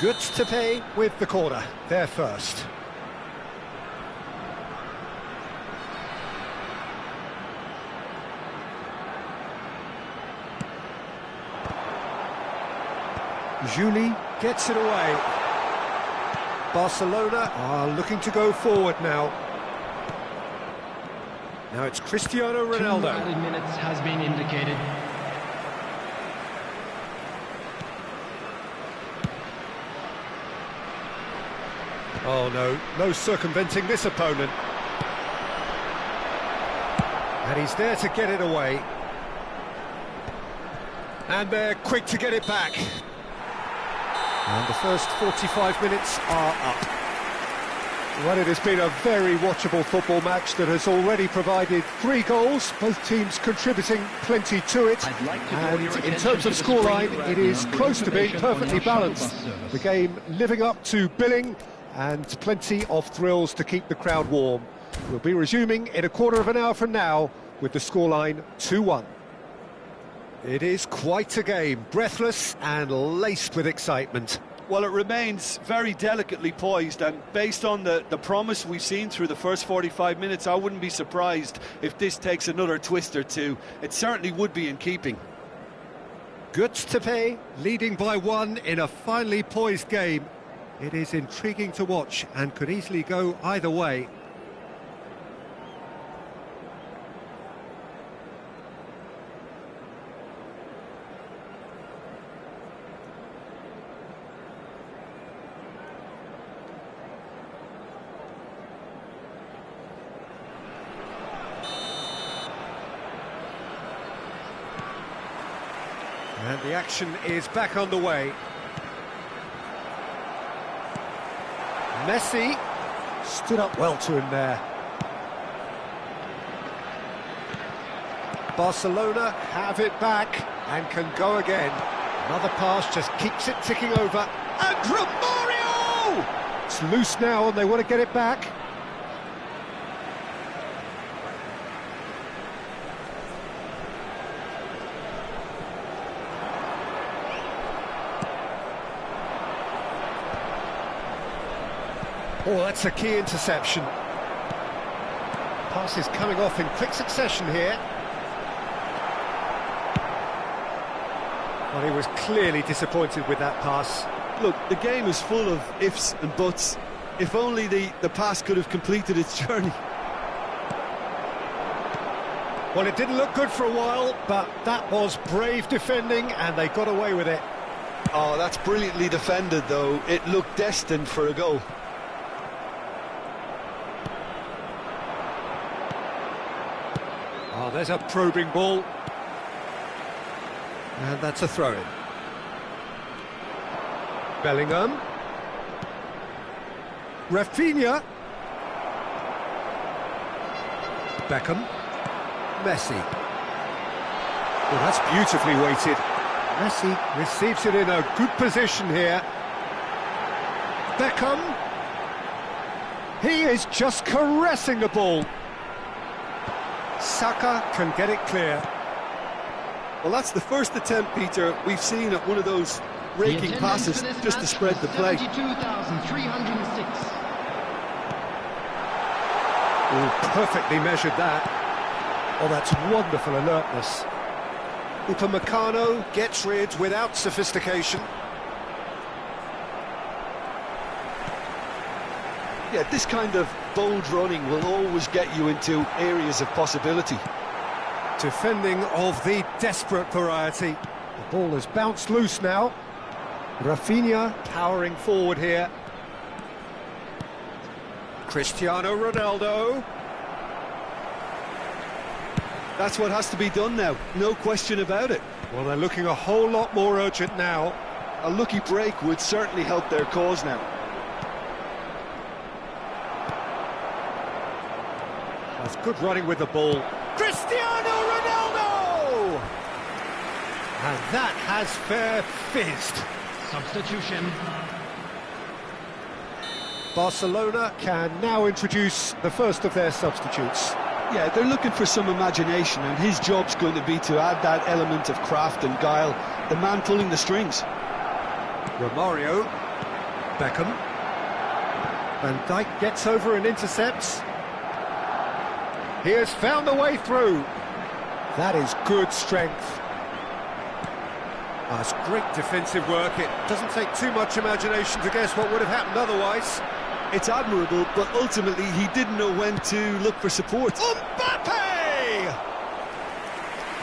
Good to pay with the corner. They're first. Juli gets it away. Barcelona are looking to go forward now. Now it's Cristiano Ronaldo. 2 added minutes has been indicated. Oh no, no circumventing this opponent. And he's there to get it away. And they're quick to get it back. And the first 45 minutes are up. Well, it has been a very watchable football match that has already provided 3 goals, both teams contributing plenty to it. And in terms of scoreline, it is close to being perfectly balanced. The game living up to billing and plenty of thrills to keep the crowd warm. We'll be resuming in a quarter of an hour from now with the scoreline 2-1. It is quite a game, breathless and laced with excitement. Well, it remains very delicately poised, and based on the promise we've seen through the first 45 minutes, I wouldn't be surprised if this takes another twist or two. It certainly would be in keeping. Good to pay, leading by 1 in a finely poised game. It is intriguing to watch and could easily go either way. And the action is back on the way. Messi stood up well to him there. Barcelona have it back and can go again. Another pass just keeps it ticking over. And Romario! It's loose now and they want to get it back. Oh, that's a key interception. Pass is coming off in quick succession here. Well, he was clearly disappointed with that pass. Look, the game is full of ifs and buts. If only the pass could have completed its journey. Well, it didn't look good for a while, but that was brave defending and they got away with it. Oh, that's brilliantly defended, though. It looked destined for a goal. Oh, there's a probing ball. And that's a throw-in. Bellingham. Rafinha. Beckham. Messi. Well, that's beautifully weighted. Messi receives it in a good position here. Beckham. He is just caressing the ball. Saka can get it clear. Well, that's the first attempt, Peter, we've seen at one of those raking passes just to spread the play. 72,306. Oh, perfectly measured that. Oh, that's wonderful alertness. Upamecano gets rid without sophistication. Yeah, this kind of bold running will always get you into areas of possibility. Defending of the desperate variety. The ball has bounced loose now. Rafinha powering forward here. Cristiano Ronaldo. That's what has to be done now, no question about it. Well, they're looking a whole lot more urgent now. A lucky break would certainly help their cause now. That's good running with the ball. Cristiano Ronaldo! And that has fair fizzed. Substitution. Barcelona can now introduce the first of their substitutes. Yeah, they're looking for some imagination, and his job's going to be to add that element of craft and guile, the man pulling the strings. Romario, Beckham. Van Dijk gets over and intercepts. He has found a way through. That is good strength. That's great defensive work. It doesn't take too much imagination to guess what would have happened otherwise. It's admirable, but ultimately he didn't know when to look for support. Mbappe!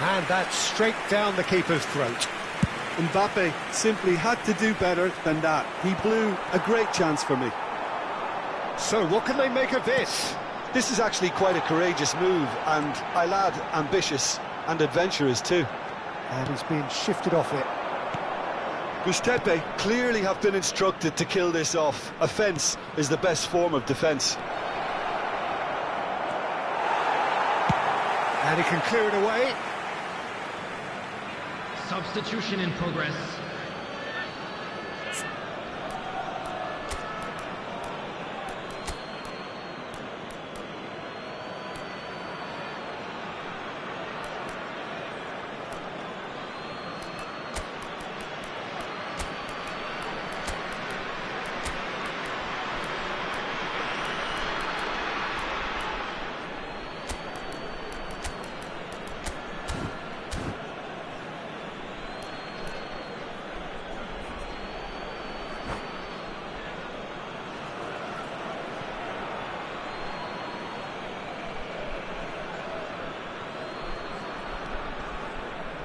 And that's straight down the keeper's throat. Mbappe simply had to do better than that. He blew a great chance for me. So what can they make of this? This is actually quite a courageous move, and I'll add ambitious and adventurous too. And he's being shifted off it. Gustepe clearly have been instructed to kill this off. Offence is the best form of defence. And he can clear it away. Substitution in progress.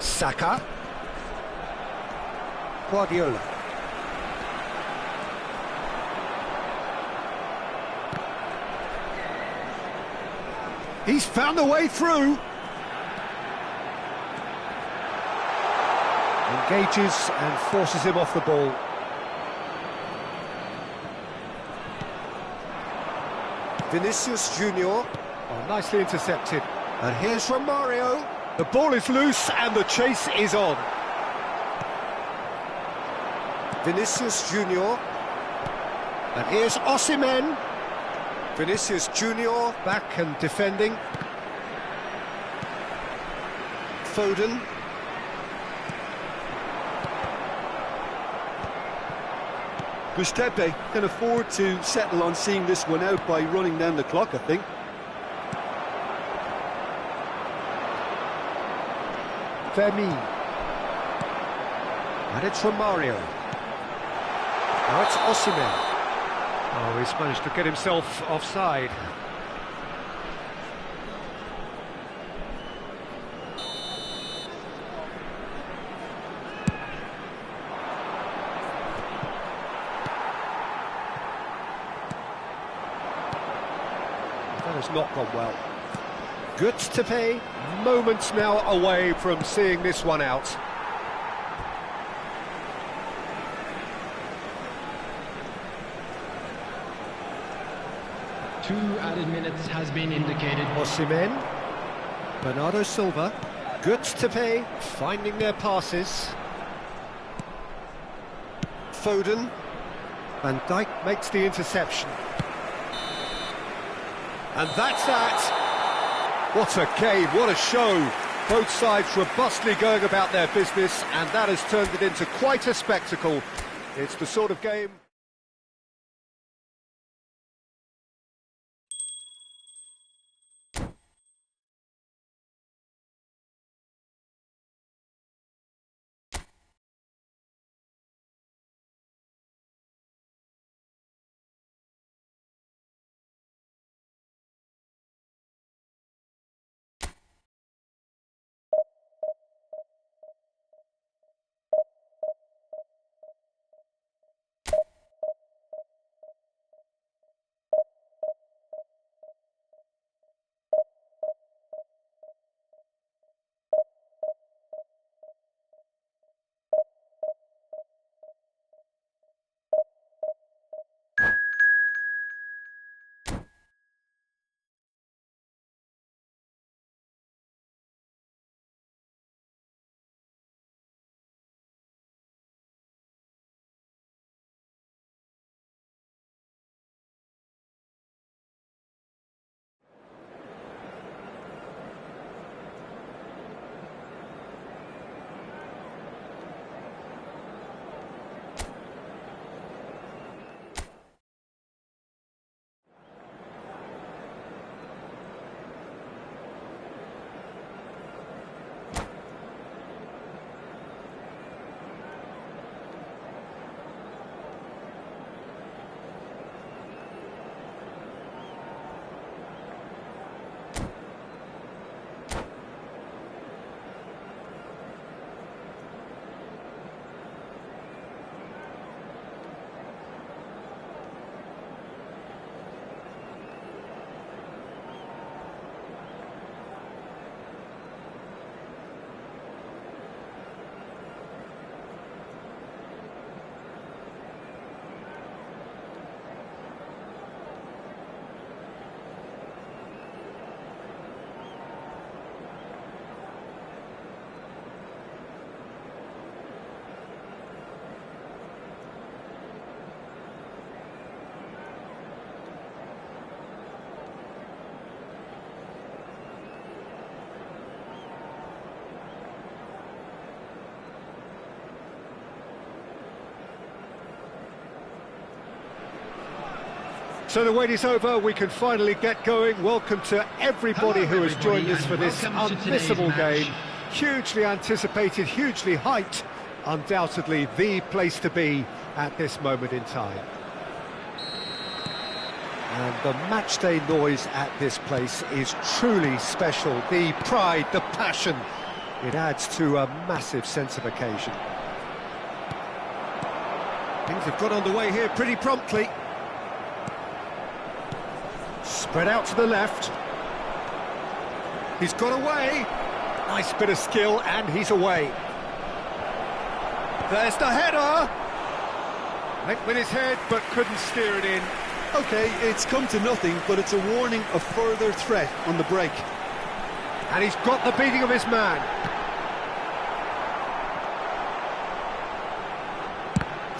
Saka. Guardiola. He's found a way through. Engages and forces him off the ball. Vinicius Junior. Oh, nicely intercepted. And here's Romario. The ball is loose and the chase is on. Vinicius Junior. And here's Osimhen. Vinicius Junior back and defending. Foden. Gustepe can afford to settle on seeing this one out by running down the clock, I think. Fermin. And it's Romario. Now it's Osimhen. Oh, he's managed to get himself offside. That has not gone well. Gustepe, moments now away from seeing this one out. Two added minutes has been indicated. Osimhen, Bernardo Silva, Gustepe finding their passes. Foden, Van Dijk makes the interception. And that's that. What a game, what a show. Both sides robustly going about their business, and that has turned it into quite a spectacle. It's the sort of game... So the wait is over, we can finally get going. Welcome to everybody who has joined us for this unmissable game. Hugely anticipated, hugely hyped. Undoubtedly the place to be at this moment in time. And the matchday noise at this place is truly special. The pride, the passion, it adds to a massive sense of occasion. Things have got underway here pretty promptly. Spread out to the left. He's got away. Nice bit of skill, and he's away. There's the header. Went with his head, but couldn't steer it in. OK, it's come to nothing, but it's a warning of further threat on the break. And he's got the beating of his man.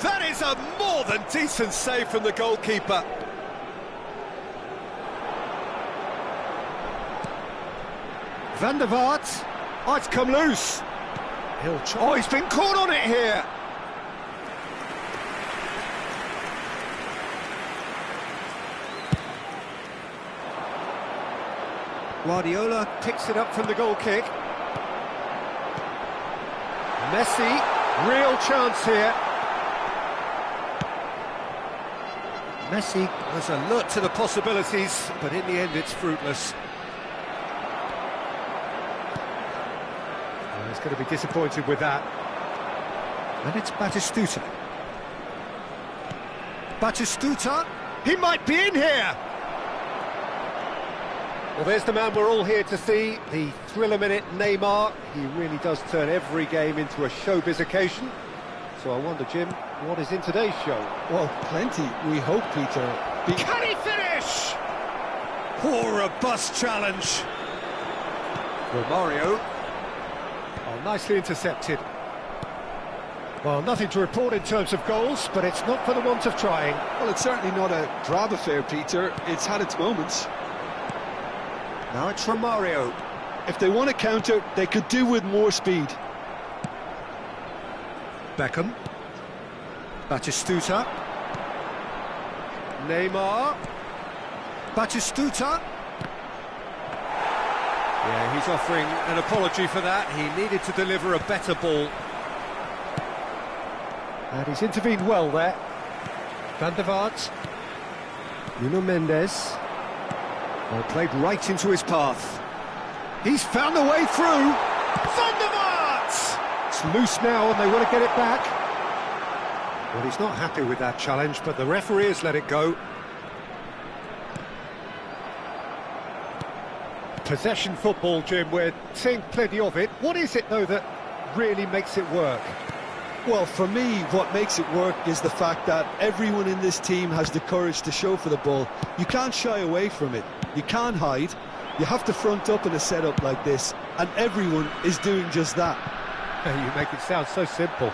That is a more than decent save from the goalkeeper. Van der Vaart. Oh, it's come loose. Oh, he's been caught on it here. Guardiola picks it up from the goal kick. Messi, real chance here. Messi was alert to the possibilities, but in the end it's fruitless. He's going to be disappointed with that. And it's Batistuta. Batistuta, he might be in here! Well, there's the man we're all here to see, the thriller-minute Neymar. He really does turn every game into a showbiz occasion. So I wonder, Jim, what is in today's show? Well, plenty, we hope, Peter. Can he finish? Poor robust challenge. Romario. Oh, nicely intercepted. Well, nothing to report in terms of goals, but it's not for the want of trying. Well, it's certainly not a drab affair, Peter. It's had its moments. Now it's Romario. If they want to counter, they could do with more speed. Beckham. Batistuta. Neymar. Batistuta. Yeah, he's offering an apology for that. He needed to deliver a better ball. And he's intervened well there. Van der Vaart. Nuno Mendes. Well, played right into his path. He's found a way through. Van der Vaart! It's loose now and they want to get it back. Well, he's not happy with that challenge, but the referee has let it go. Possession football, Jim, we're seeing plenty of it. What is it, though, that really makes it work? Well, for me, what makes it work is the fact that everyone in this team has the courage to show for the ball. You can't shy away from it. You can't hide. You have to front up in a setup like this, and everyone is doing just that. You make it sound so simple.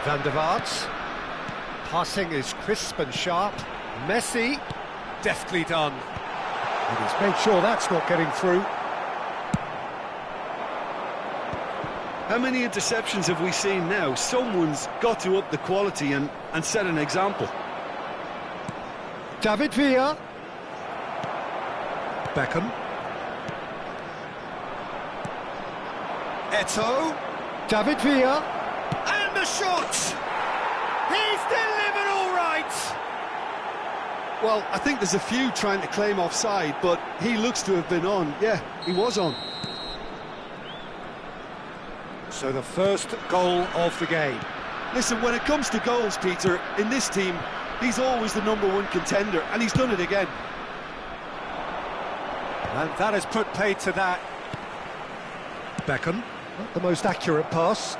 Van der Vaart. Passing is crisp and sharp. Messi, deftly done. And he's made sure that's not getting through. How many interceptions have we seen now? Someone's got to up the quality and set an example. David Villa. Beckham. Eto'o. David Villa. And the shot! He's delivered all right! Well, I think there's a few trying to claim offside, but he looks to have been on. Yeah, he was on. So the first goal of the game. Listen, when it comes to goals, Peter, in this team, he's always the #1 contender, and he's done it again. And that has put paid to that. Beckham, not the most accurate pass.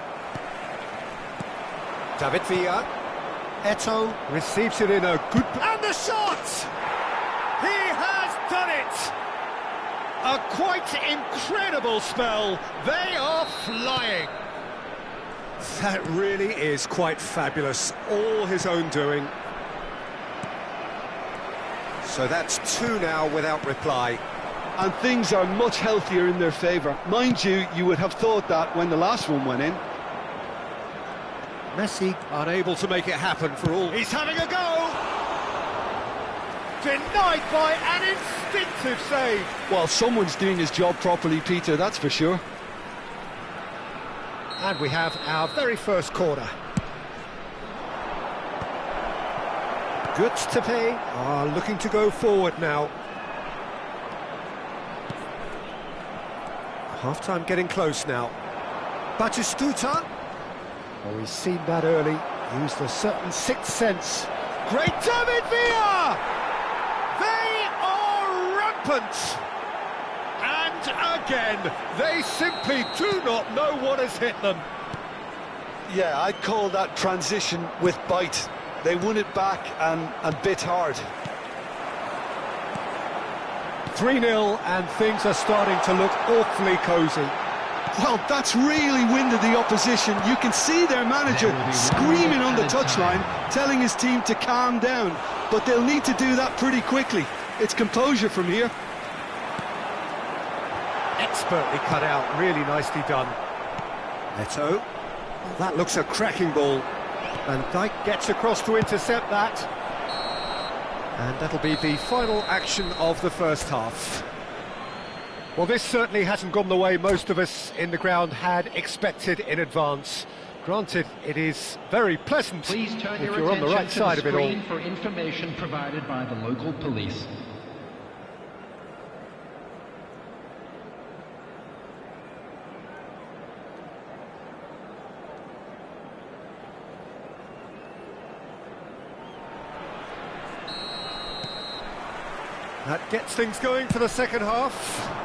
David Villa. Eto'o receives it in a good... And the shot! He has done it! A quite incredible spell. They are flying. That really is quite fabulous. All his own doing. So that's 2 now without reply. And things are much healthier in their favour. Mind you, you would have thought that when the last one went in. Messi unable to make it happen for all. He's having a go! Denied by an instinctive save. Well, someone's doing his job properly, Peter, that's for sure. And we have our very first corner. Göztepe are looking to go forward now. Half-time getting close now. Batistuta. Oh, he's seen that early. Used a certain sixth sense. Great David Villa! They are rampant! And again, they simply do not know what has hit them. Yeah, I'd call that transition with bite. They won it back and bit hard. 3-0 and things are starting to look awfully cosy. Well, that's really winded the opposition. You can see their manager screaming on the touchline, telling his team to calm down. But they'll need to do that pretty quickly. It's composure from here. Expertly cut out, really nicely done. Eto'o. Well, that looks a cracking ball. And Dijk gets across to intercept that. And that'll be the final action of the first half. Well, this certainly hasn't gone the way most of us in the ground had expected in advance. Granted, it is very pleasant Please turn if your you're on the right attention side to of the it all. screen for information provided by the local police. That gets things going for the second half.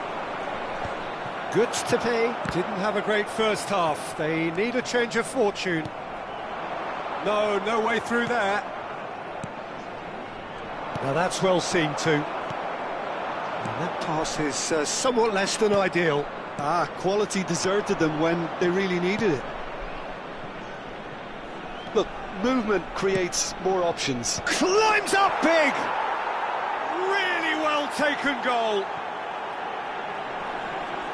Göztepe didn't have a great first half. They need a change of fortune. No way through there. Now that's well seen too. And that pass is somewhat less than ideal. Quality deserted them when they really needed it. Look, movement creates more options. Climbs up big! Really well taken goal.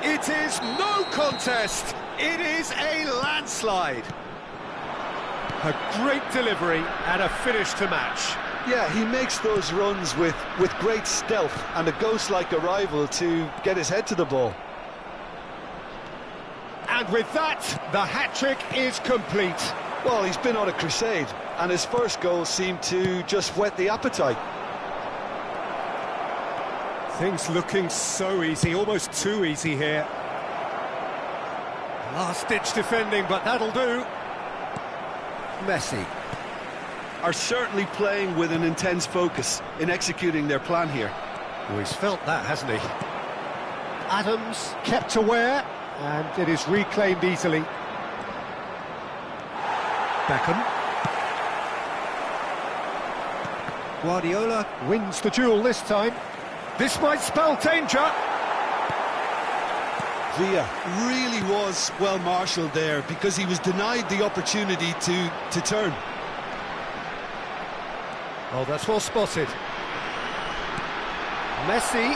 It is no contest. It is a landslide. A great delivery and a finish to match. Yeah, he makes those runs with great stealth and a ghost-like arrival to get his head to the ball. And with that, the hat-trick is complete. Well, he's been on a crusade, and his first goal seemed to just whet the appetite. Things looking so easy, almost too easy here. Last-ditch defending, but that'll do. Messi. Are certainly playing with an intense focus in executing their plan here. Well, he's felt that, hasn't he? Adams kept aware, and it is reclaimed easily. Beckham. Guardiola wins the duel this time. This might spell danger. Villa really was well marshalled there because he was denied the opportunity to turn. Oh, that's well spotted. Messi.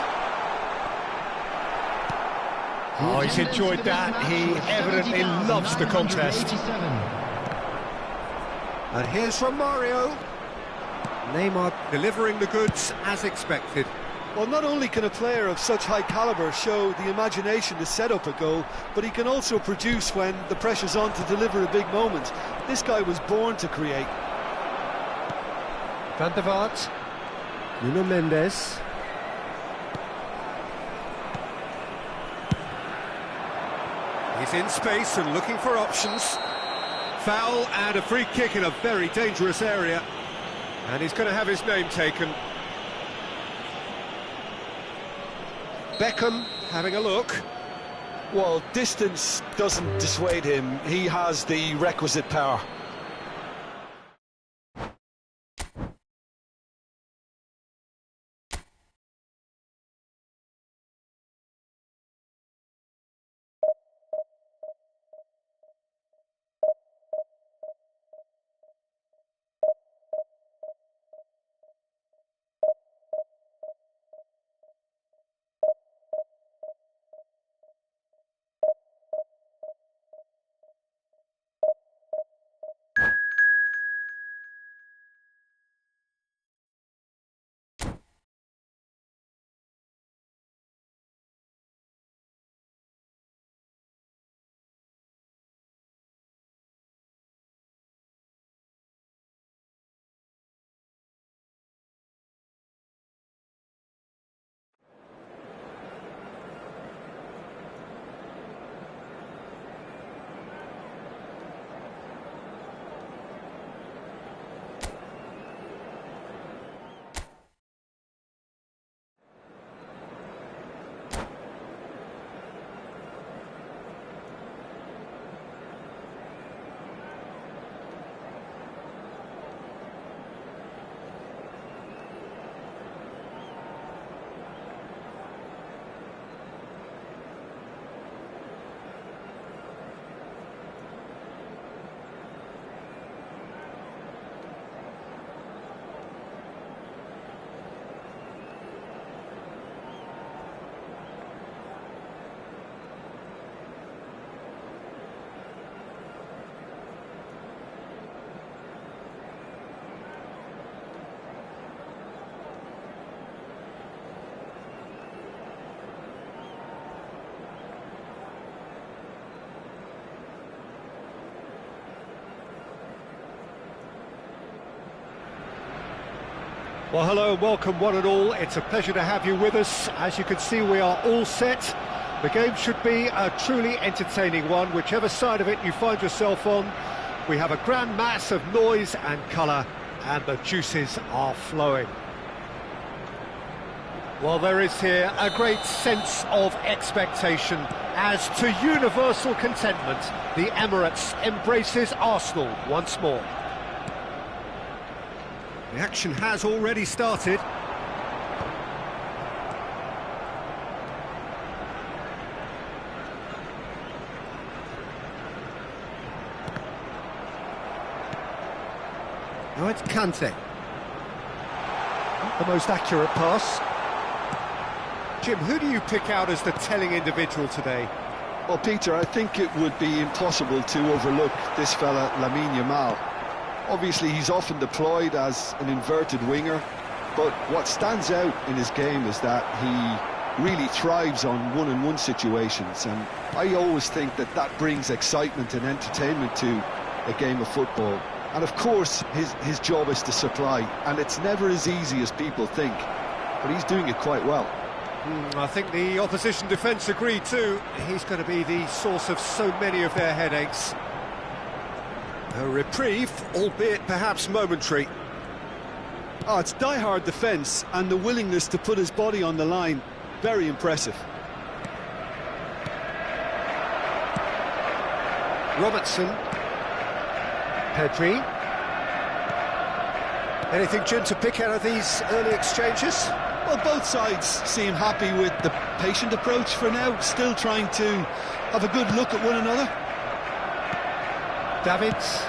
Oh, he's enjoyed that. He evidently loves the contest. And here's from Mario. Neymar delivering the goods as expected. Well, not only can a player of such high calibre show the imagination to set up a goal, but he can also produce when the pressure's on to deliver a big moment. This guy was born to create. Van der Vaart. Nuno Mendes. He's in space and looking for options. Foul and a free kick in a very dangerous area. And he's going to have his name taken. Beckham having a look. Well, distance doesn't dissuade him. He has the requisite power. Well, hello and welcome one and all. It's a pleasure to have you with us. As you can see, we are all set. The game should be a truly entertaining one, whichever side of it you find yourself on. We have a grand mass of noise and colour, and the juices are flowing. Well, there is here a great sense of expectation as to universal contentment. The Emirates embraces Arsenal once more. The action has already started. Now it's Kante. Not the most accurate pass. Jim, who do you pick out as the telling individual today? Well, Peter, I think it would be impossible to overlook this fella, Lamine Yamal. Obviously, he's often deployed as an inverted winger, but what stands out in his game is that he really thrives on one-on-one situations, and I always think that that brings excitement and entertainment to a game of football. And of course, his job is to supply, and it's never as easy as people think, but he's doing it quite well. I think the opposition defence agree too. He's going to be the source of so many of their headaches. A reprieve, albeit perhaps momentary. Oh, it's die-hard defence, and the willingness to put his body on the line. Very impressive. Robertson. Pedri. Anything, Jim, to pick out of these early exchanges? Well, both sides seem happy with the patient approach for now, still trying to have a good look at one another. Davids.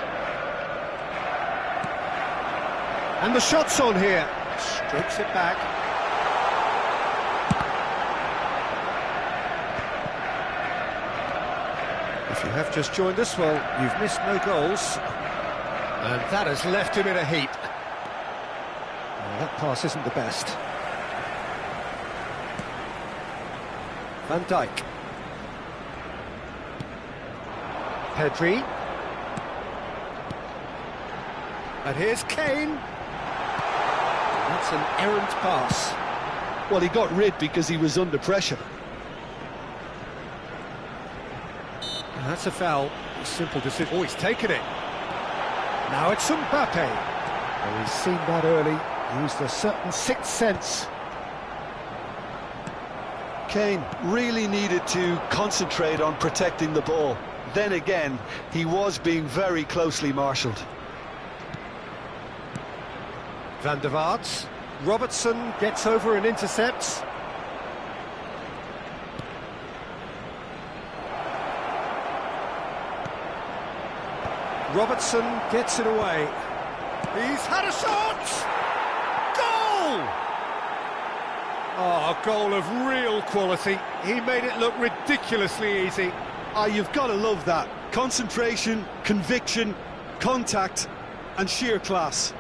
And the shot's on here. Strokes it back. If you have just joined us, well, you've missed no goals. And that has left him in a heap. Well, that pass isn't the best. Van Dijk. Pedri. And here's Kane. That's an errant pass. Well, he got rid because he was under pressure. And that's a foul. A simple decision. Oh, he's taken it. Now it's Mbappe. Well, he's seen that early. Used a certain sixth sense. Kane really needed to concentrate on protecting the ball. Then again, he was being very closely marshalled. Van der Vaart. Robertson gets over and intercepts. Robertson gets it away. He's had a shot! Goal! Oh, a goal of real quality. He made it look ridiculously easy. Ah, you've got to love that. Concentration, conviction, contact, and sheer class.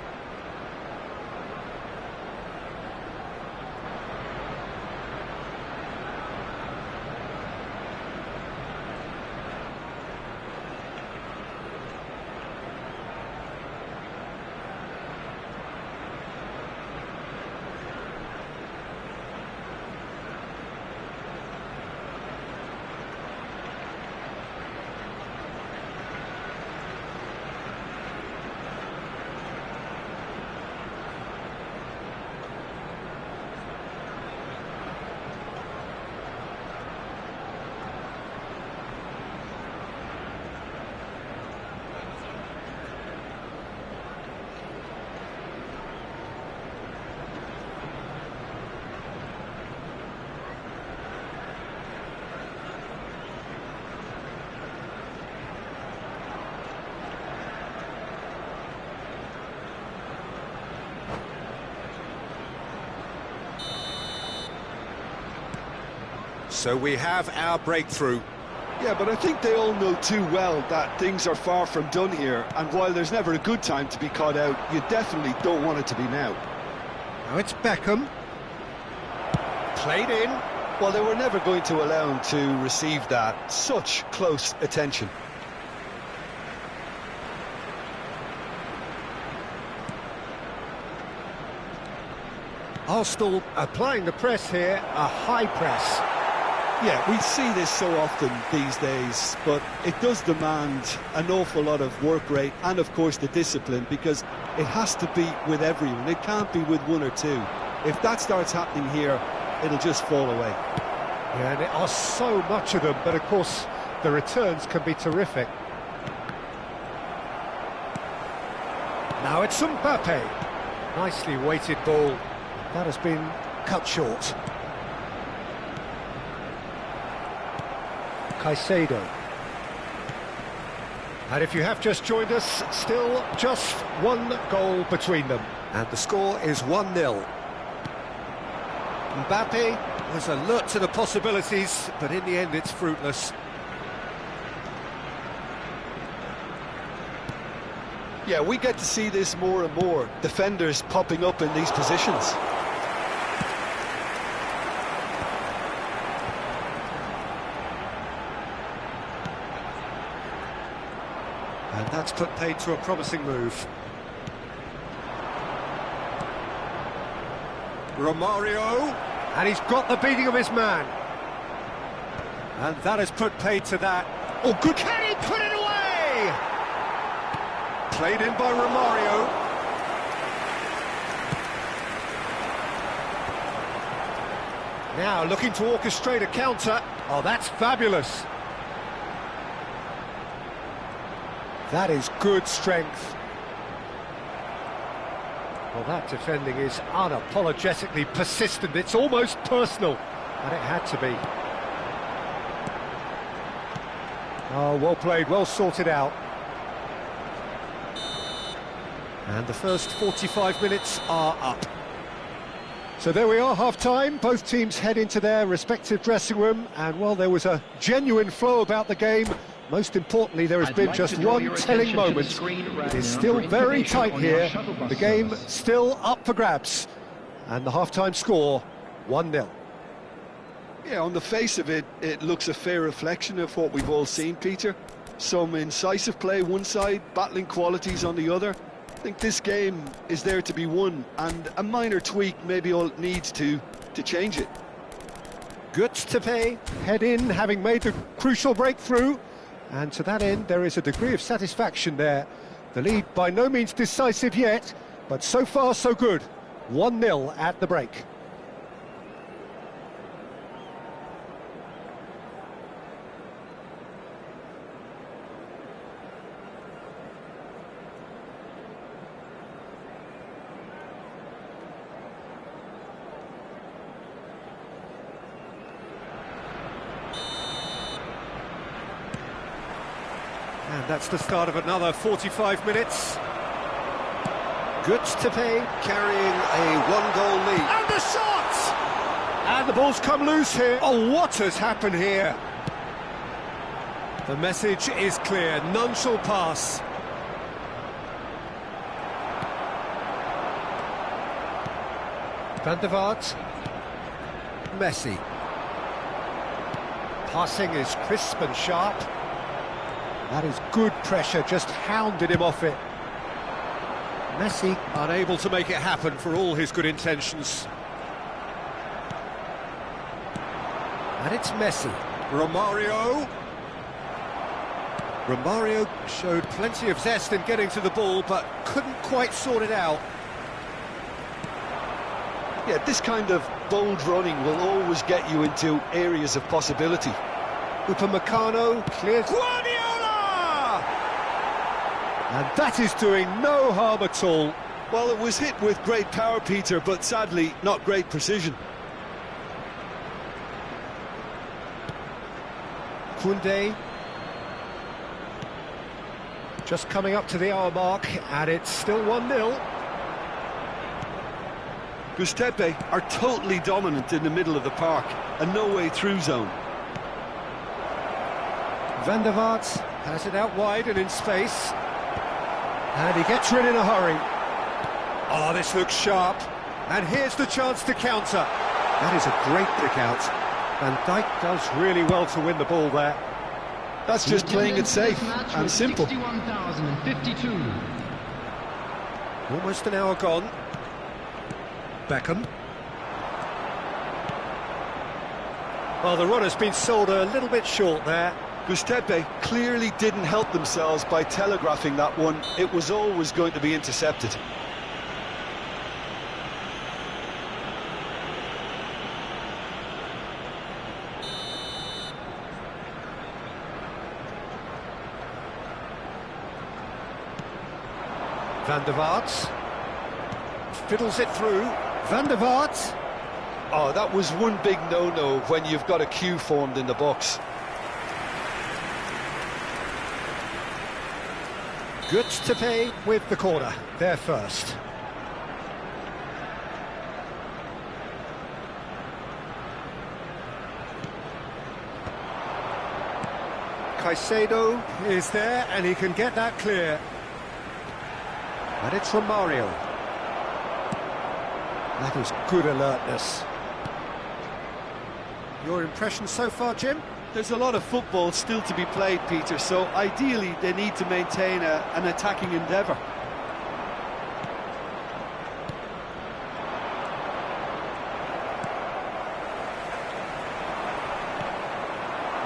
So we have our breakthrough. Yeah, but I think they all know too well that things are far from done here, and while there's never a good time to be caught out, you definitely don't want it to be now. Now it's Beckham. Played in. Well, they were never going to allow him to receive that. Such close attention. Arsenal applying the press here, a high press. Yeah, we see this so often these days, but it does demand an awful lot of work rate and, of course, the discipline, because it has to be with everyone. It can't be with one or two. If that starts happening here, it'll just fall away. Yeah, and there are so much of them, but of course the returns can be terrific. Now it's Mbappe. Nicely weighted ball. That has been cut short. Caicedo. And if you have just joined us, still just one goal between them. And the score is 1-0. Mbappe Was alert to the possibilities, but in the end it's fruitless. Yeah, we get to see this more and more. Defenders popping up in these positions. And that's put paid to a promising move. Romario, and he's got the beating of his man. And that has put paid to that. Oh, good. Can he put it away? Played in by Romario. Now looking to orchestrate a counter. Oh, that's fabulous. That is good strength. Well, that defending is unapologetically persistent. It's almost personal, and it had to be. Oh, well played, well sorted out. And the first 45 minutes are up. So there we are, half-time. Both teams head into their respective dressing room, and, well, there was a genuine flow about the game. Most importantly, there has been just one telling moment. It is still very tight here. The game still up for grabs. And the half-time score, 1-0. Yeah, on the face of it, it looks a fair reflection of what we've all seen, Peter. Some incisive play one side, battling qualities on the other. I think this game is there to be won, and a minor tweak maybe all it needs to change it. Guts to pay, head in, having made the crucial breakthrough. And to that end, there is a degree of satisfaction there. The lead by no means decisive yet, but so far so good. 1-0 at the break. And that's the start of another 45 minutes. Guts to pay, carrying a one-goal lead. And the shot! And the ball's come loose here. Oh, what has happened here? The message is clear, none shall pass. Van der Vaart. Messi. Passing is crisp and sharp. That is good pressure, just hounded him off it. Messi unable to make it happen for all his good intentions. And it's Messi. Romario. Romario showed plenty of zest in getting to the ball, but couldn't quite sort it out. Yeah, this kind of bold running will always get you into areas of possibility. Upamecano clears. And that is doing no harm at all. Well, it was hit with great power, Peter, but sadly, not great precision. Koundé. Just coming up to the hour mark, and it's still 1-0. Gustepe are totally dominant in the middle of the park, a no-way-through zone. Van der Vaart has it out wide and in space. And he gets rid in a hurry. Oh, this looks sharp. And here's the chance to counter. That is a great pick out. Van Dijk does really well to win the ball there. That's just playing it safe and simple. 61,052. Almost an hour gone. Beckham. Well, the run has been sold a little bit short there. Gustepe clearly didn't help themselves by telegraphing that one. It was always going to be intercepted. Van der Vaart fiddles it through. Van der Vaart. Oh, that was one big no-no when you've got a queue formed in the box. Guts to pay with the corner, there first. Caicedo is there, and he can get that clear. And it's Romario. That is good alertness. Your impression so far, Jim? There's a lot of football still to be played, Peter, so ideally they need to maintain an attacking endeavour.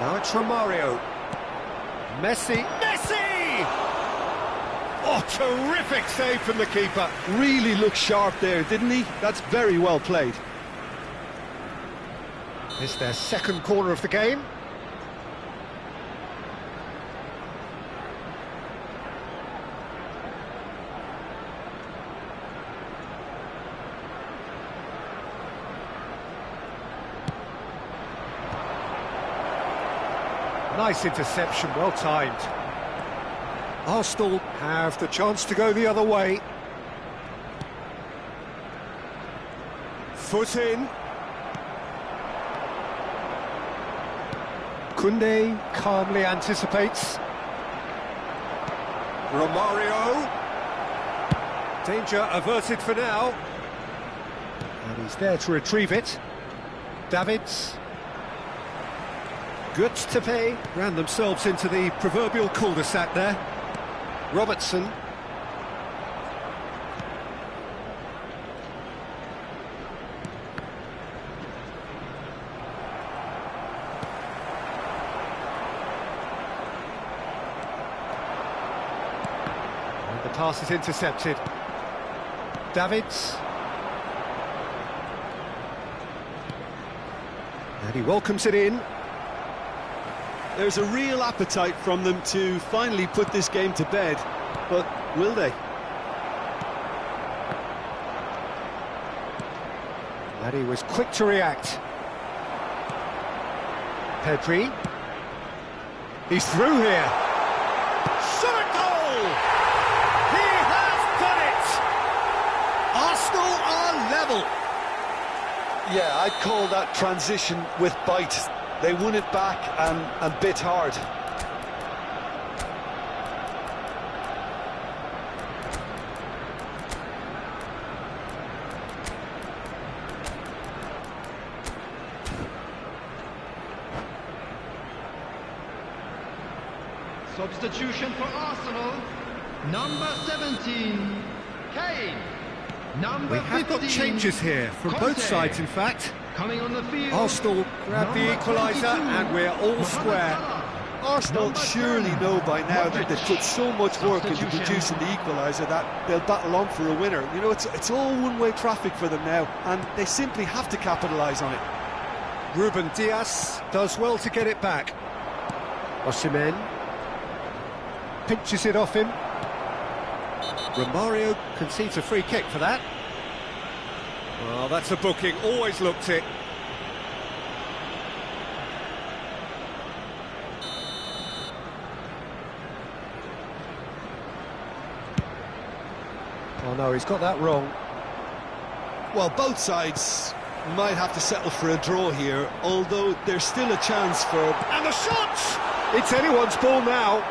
Now it's Romario. Messi. Oh, terrific save from the keeper. Really looked sharp there, didn't he? That's very well played. It's their second corner of the game. Nice interception, well timed. Arsenal have the chance to go the other way. Foot in. Koundé calmly anticipates. Romario. Danger averted for now. And he's there to retrieve it. Davids. Götze ran themselves into the proverbial cul-de-sac there. Robertson. And the pass is intercepted. Davids. And he welcomes it in. There's a real appetite from them to finally put this game to bed, but will they? And he was quick to react. Pedri. He's through here. Shot a goal! He has done it! Arsenal are level. Yeah, I'd call that transition with bite. They won it back and bit hard. Substitution for Arsenal, number 17, Kane. Number We have 15, got changes here from both sides, in fact. Coming on the field, Arsenal grab the equaliser and we're all square. Arsenal surely know by now that they've put so much work into producing the equaliser that they'll battle on for a winner. You know, it's all one-way traffic for them now, and they simply have to capitalise on it. Ruben Dias does well to get it back. Osimhen pinches it off him. Romario concedes a free kick for that. Well, that's a booking, always looked it. Oh no, he's got that wrong. Well, both sides might have to settle for a draw here, although there's still a chance for... And the shot! It's anyone's ball now.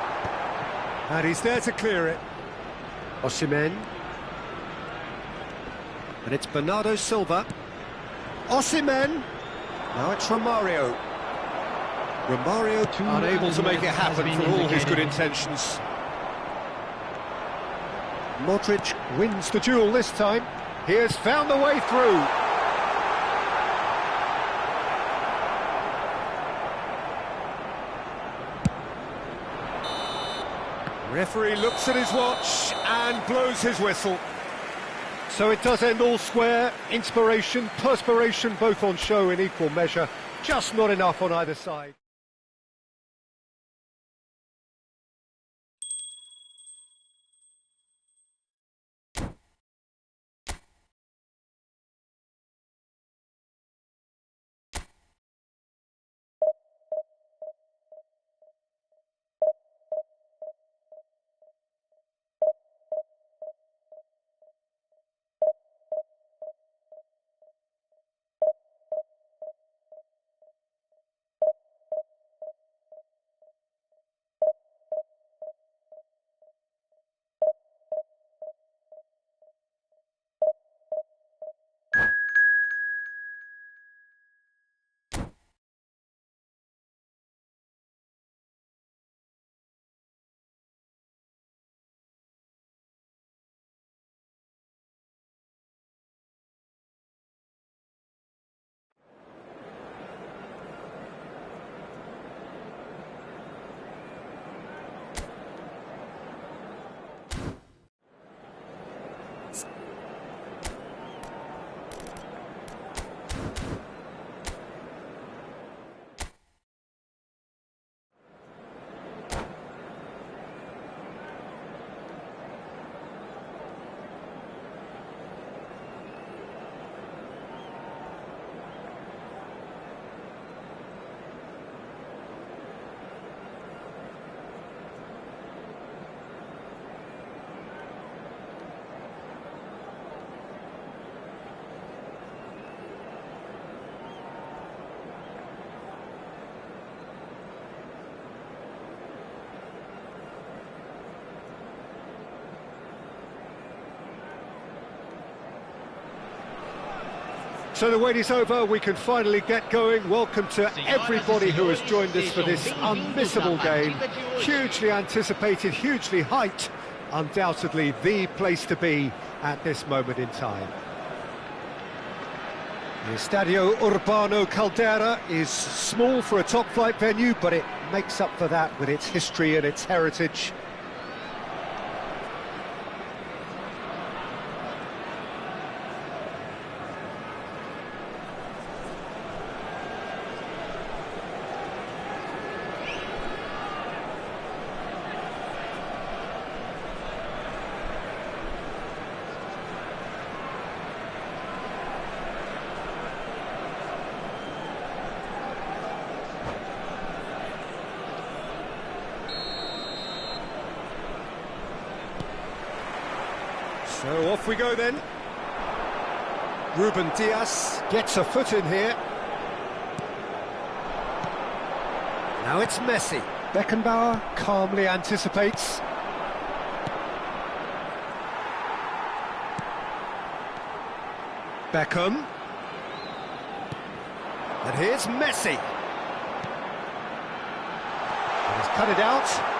And he's there to clear it. Osimhen. And it's Bernardo Silva. Osimhen. Now it's Romario. Romario unable to make it happen for all his good intentions. Modric wins the duel this time. He has found the way through. Referee looks at his watch and blows his whistle. So it does end all square. Inspiration, perspiration, both on show in equal measure. Just not enough on either side. So the wait is over, we can finally get going. Welcome to everybody who has joined us for this unmissable game. Hugely anticipated, hugely hyped. Undoubtedly the place to be at this moment in time. The Estadio Urbano Caldera is small for a top-flight venue, but it makes up for that with its history and its heritage. So off we go then. Ruben Diaz gets a foot in here. Now it's Messi. Beckenbauer calmly anticipates. Beckham. And here's Messi. And he's cut it out.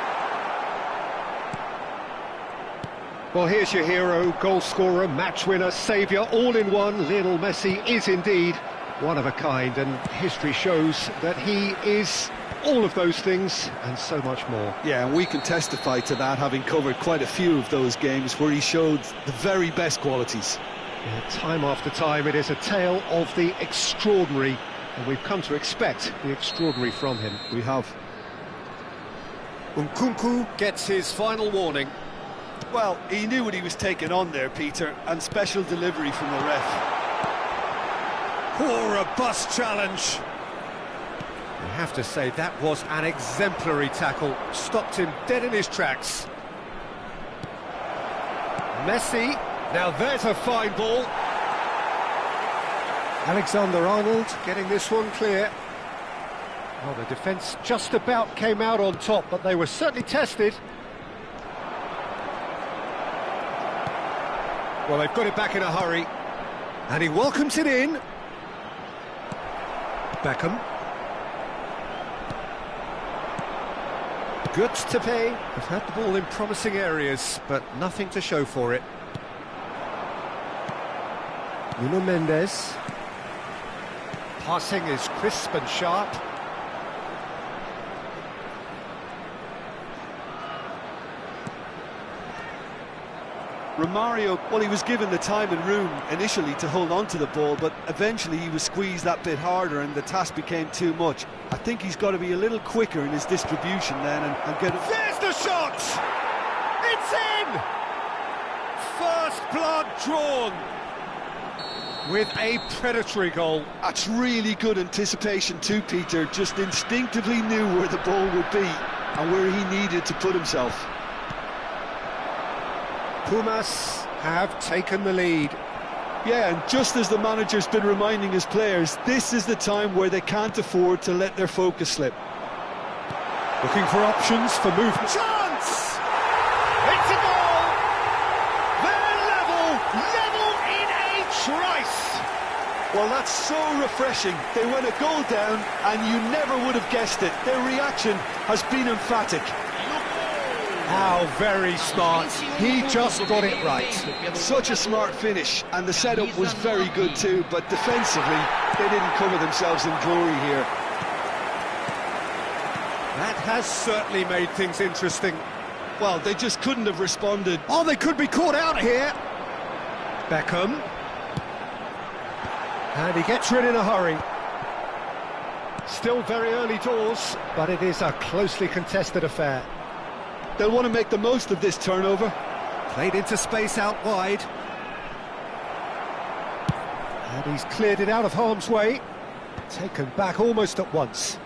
Well, here's your hero, goal scorer, match winner, saviour, all in one. Lionel Messi is indeed one of a kind, and history shows that he is all of those things and so much more. Yeah, and we can testify to that, having covered quite a few of those games where he showed the very best qualities. Yeah, time after time, it is a tale of the extraordinary, and we've come to expect the extraordinary from him. We have. Nkunku gets his final warning. Well, he knew what he was taking on there, Peter, and special delivery from the ref. Poor robust challenge. I have to say, that was an exemplary tackle. Stopped him dead in his tracks. Messi, now there's a fine ball. Alexander-Arnold getting this one clear. Well, the defence just about came out on top, but they were certainly tested. Well, they've got it back in a hurry, and he welcomes it in. Beckham. Good to pay. They've had the ball in promising areas, but nothing to show for it. Nuno Mendes. Passing is crisp and sharp. Romario, well, he was given the time and room initially to hold on to the ball, but eventually he was squeezed that bit harder and the task became too much. I think he's got to be a little quicker in his distribution then and get it. There's the shot! It's in! First blood drawn with a predatory goal. That's really good anticipation too, Peter. Just instinctively knew where the ball would be and where he needed to put himself. Pumas have taken the lead. Yeah, and just as the manager's been reminding his players, this is the time where they can't afford to let their focus slip. Looking for options for movement. Chance! It's a goal! They're level in a trice! Well, that's so refreshing. They went a goal down and you never would have guessed it. Their reaction has been emphatic. How very smart. He just got it right. Such a smart finish, and the setup was very good too, but defensively, they didn't cover themselves in glory here. That has certainly made things interesting. Well, they just couldn't have responded. Oh, they could be caught out here. Beckham. And he gets rid in a hurry. Still very early doors, but it is a closely contested affair. They'll want to make the most of this turnover. Played into space out wide. And he's cleared it out of harm's way. Taken back almost at once.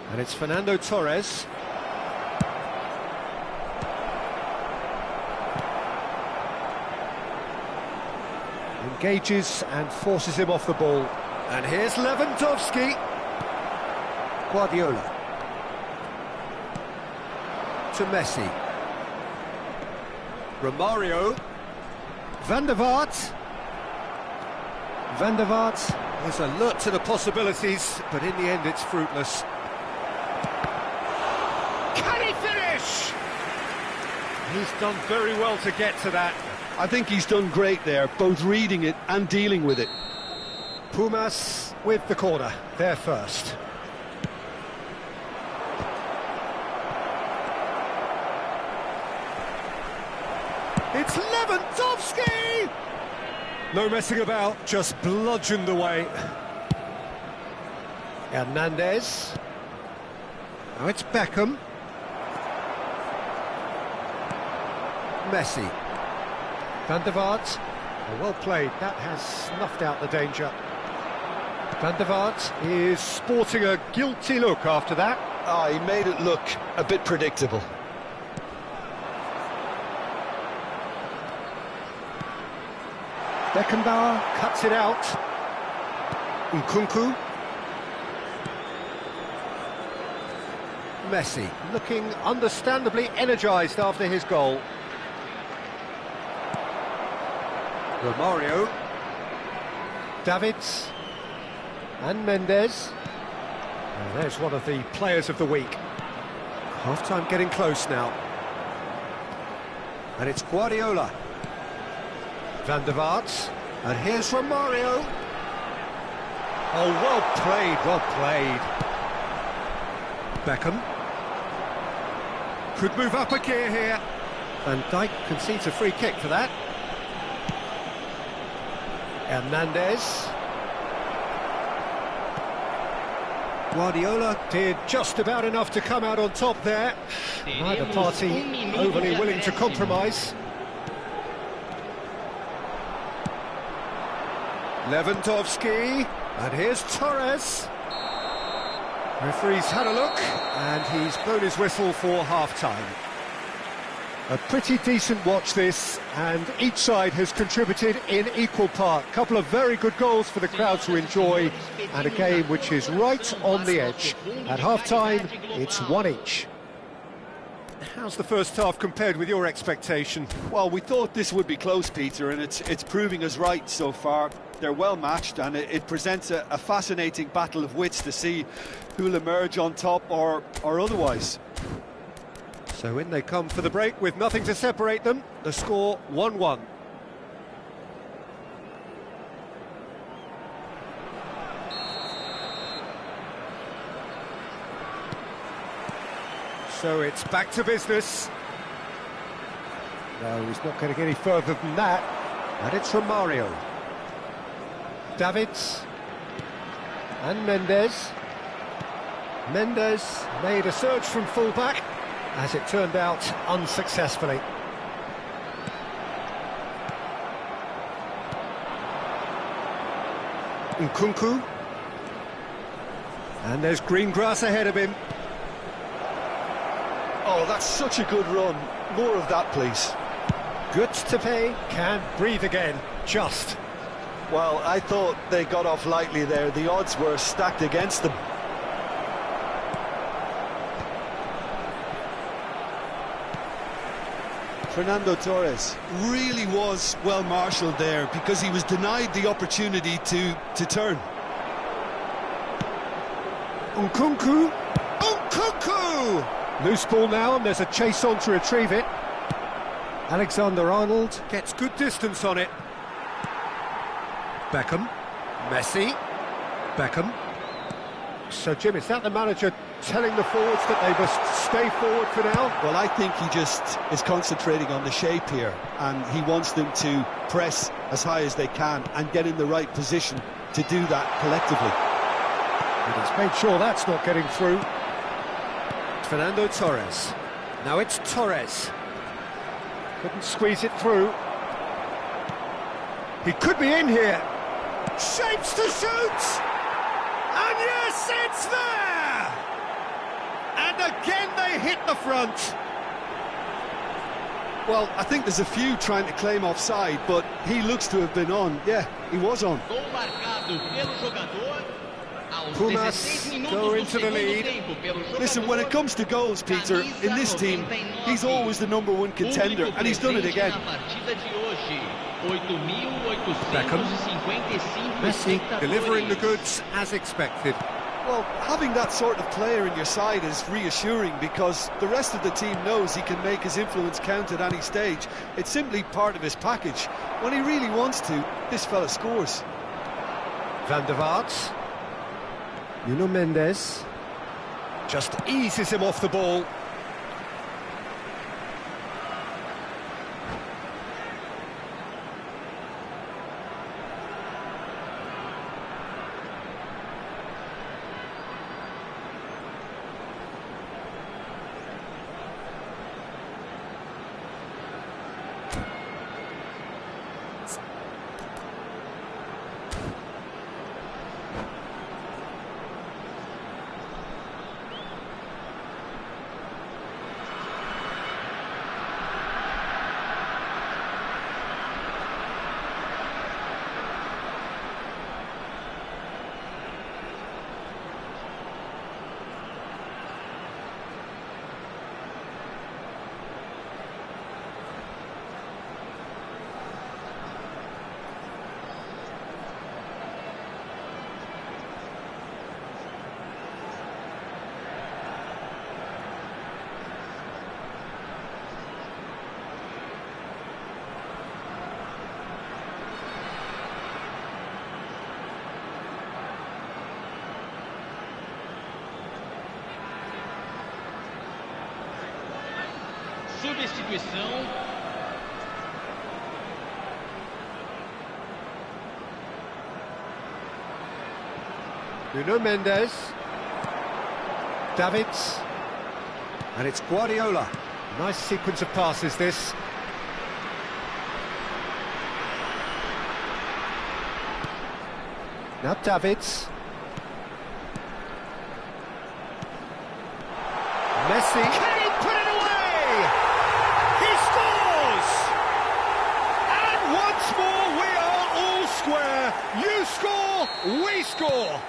And it's Fernando Torres. Engages and forces him off the ball. And here's Lewandowski. Guardiola. To Messi. Romario. Van der Vaart. Van der Vaart is alert to the possibilities, but in the end it's fruitless. Can he finish? He's done very well to get to that. I think he's done great there, both reading it and dealing with it. Pumas with the corner, there first. It's Lewandowski! No messing about, just bludgeoned away. Hernandez. Now it's Beckham. Messi. Van der Vaart. Oh, well played, that has snuffed out the danger. Van der Vaart is sporting a guilty look after that. Ah, he made it look a bit predictable. Beckenbauer cuts it out. Nkunku. Messi looking understandably energised after his goal. Romario. Davids. And Mendes. And there's one of the players of the week. Half-time getting close now. And it's Guardiola. Van der Vaart. And here's Romario. Oh, well played, well played. Beckham. Could move up a gear here. Van Dijk concedes a free kick for that. Hernandez. Guardiola did just about enough to come out on top there. Neither party overly willing to compromise. Lewandowski, and here's Torres. Referee's had a look, and he's blown his whistle for half-time. A pretty decent watch this, and each side has contributed in equal part. A couple of very good goals for the crowd to enjoy, and a game which is right on the edge. At half-time, it's one each. How's the first half compared with your expectation? Well, we thought this would be close, Peter, and it's proving us right so far. They're well matched, and it presents a fascinating battle of wits to see who'll emerge on top or otherwise. So in they come for the break with nothing to separate them. The score 1-1. So it's back to business. No, he's not going to get any further than that. And it's Romario. Davids. And Mendes. Mendes made a surge from full-back, as it turned out, unsuccessfully. Nkunku. And there's green grass ahead of him. Oh, that's such a good run. More of that, please. Goods to pay, can't breathe again, just. Well, I thought they got off lightly there. The odds were stacked against them. Fernando Torres really was well marshalled there because he was denied the opportunity to turn. Nkunku! Nkunku! Loose ball now, and there's a chase on to retrieve it. Alexander-Arnold gets good distance on it. Beckham. Messi. Beckham. So, Jim, is that the manager telling the forwards that they must stay forward for now? Well, I think he just is concentrating on the shape here, and he wants them to press as high as they can and get in the right position to do that collectively. And he's made sure that's not getting through. Fernando Torres. Now it's Torres. Couldn't squeeze it through. He could be in here. Shapes to shoot! And yes, it's there! And again they hit the front. Well, I think there's a few trying to claim offside, but he looks to have been on. Yeah, he was on. Pumas go into the lead. Listen, when it comes to goals, Peter, in this team, he's always the #1 contender, and he's done it again. Beckham. Messi delivering the goods as expected. Well, having that sort of player in your side is reassuring because the rest of the team knows he can make his influence count at any stage. It's simply part of his package. When he really wants to, this fella scores. Van der Vaart. Nuno Mendes. Just eases him off the ball. Substituição. Nuno Mendes. Davids. And it's Guardiola. Nice sequence of passes, this. Now Davids. Messi. Can he put it away? He scores! And once more we are all square. You score, we score.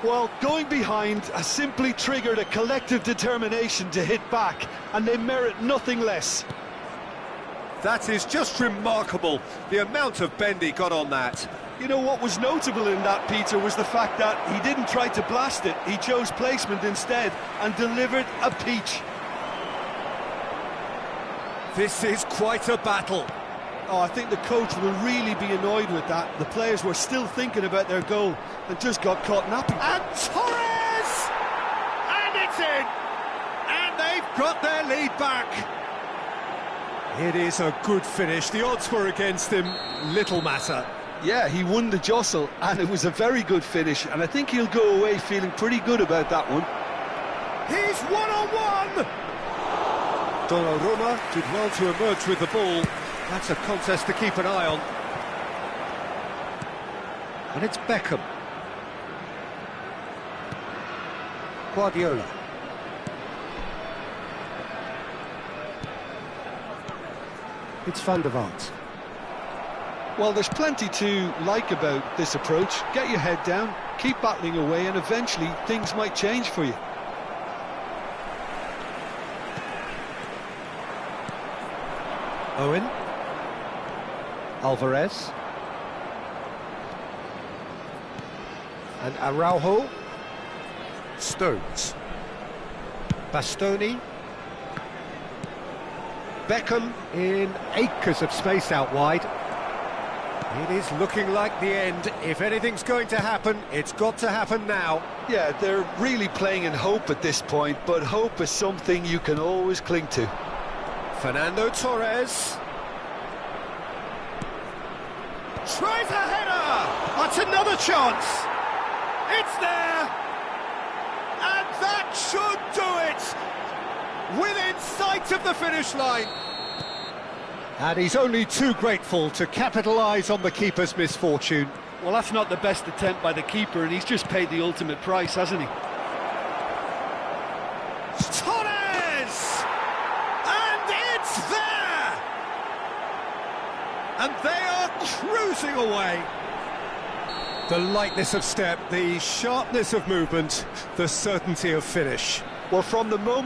Well, going behind has simply triggered a collective determination to hit back, and they merit nothing less. That is just remarkable, the amount of bend he got on that. You know, what was notable in that, Peter, was the fact that he didn't try to blast it. He chose placement instead and delivered a peach. This is quite a battle. Oh, I think the coach will really be annoyed with that. The players were still thinking about their goal and just got caught napping. And Torres! And it's in! And they've got their lead back. It is a good finish. The odds were against him. Little matter. Yeah, he won the jostle, and it was a very good finish, and I think he'll go away feeling pretty good about that one. He's one-on-one! Donnarumma did well to emerge with the ball. That's a contest to keep an eye on. And it's Beckham. Guardiola. It's Van der Vaart. Well, there's plenty to like about this approach. Get your head down, keep battling away, and eventually things might change for you. Owen. Alvarez. And Araujo. Stones. Bastoni. Beckham in acres of space out wide. It is looking like the end. If anything's going to happen, it's got to happen now. Yeah, they're really playing in hope at this point, but hope is something you can always cling to. Fernando Torres. Tries a header! That's another chance! It's there! And that should do it! Within sight of the finish line. And he's only too grateful to capitalise on the keeper's misfortune. Well, that's not the best attempt by the keeper, and he's just paid the ultimate price, hasn't he? Torres! And it's there! And they are cruising away. The lightness of step, the sharpness of movement, the certainty of finish. Well, from the moment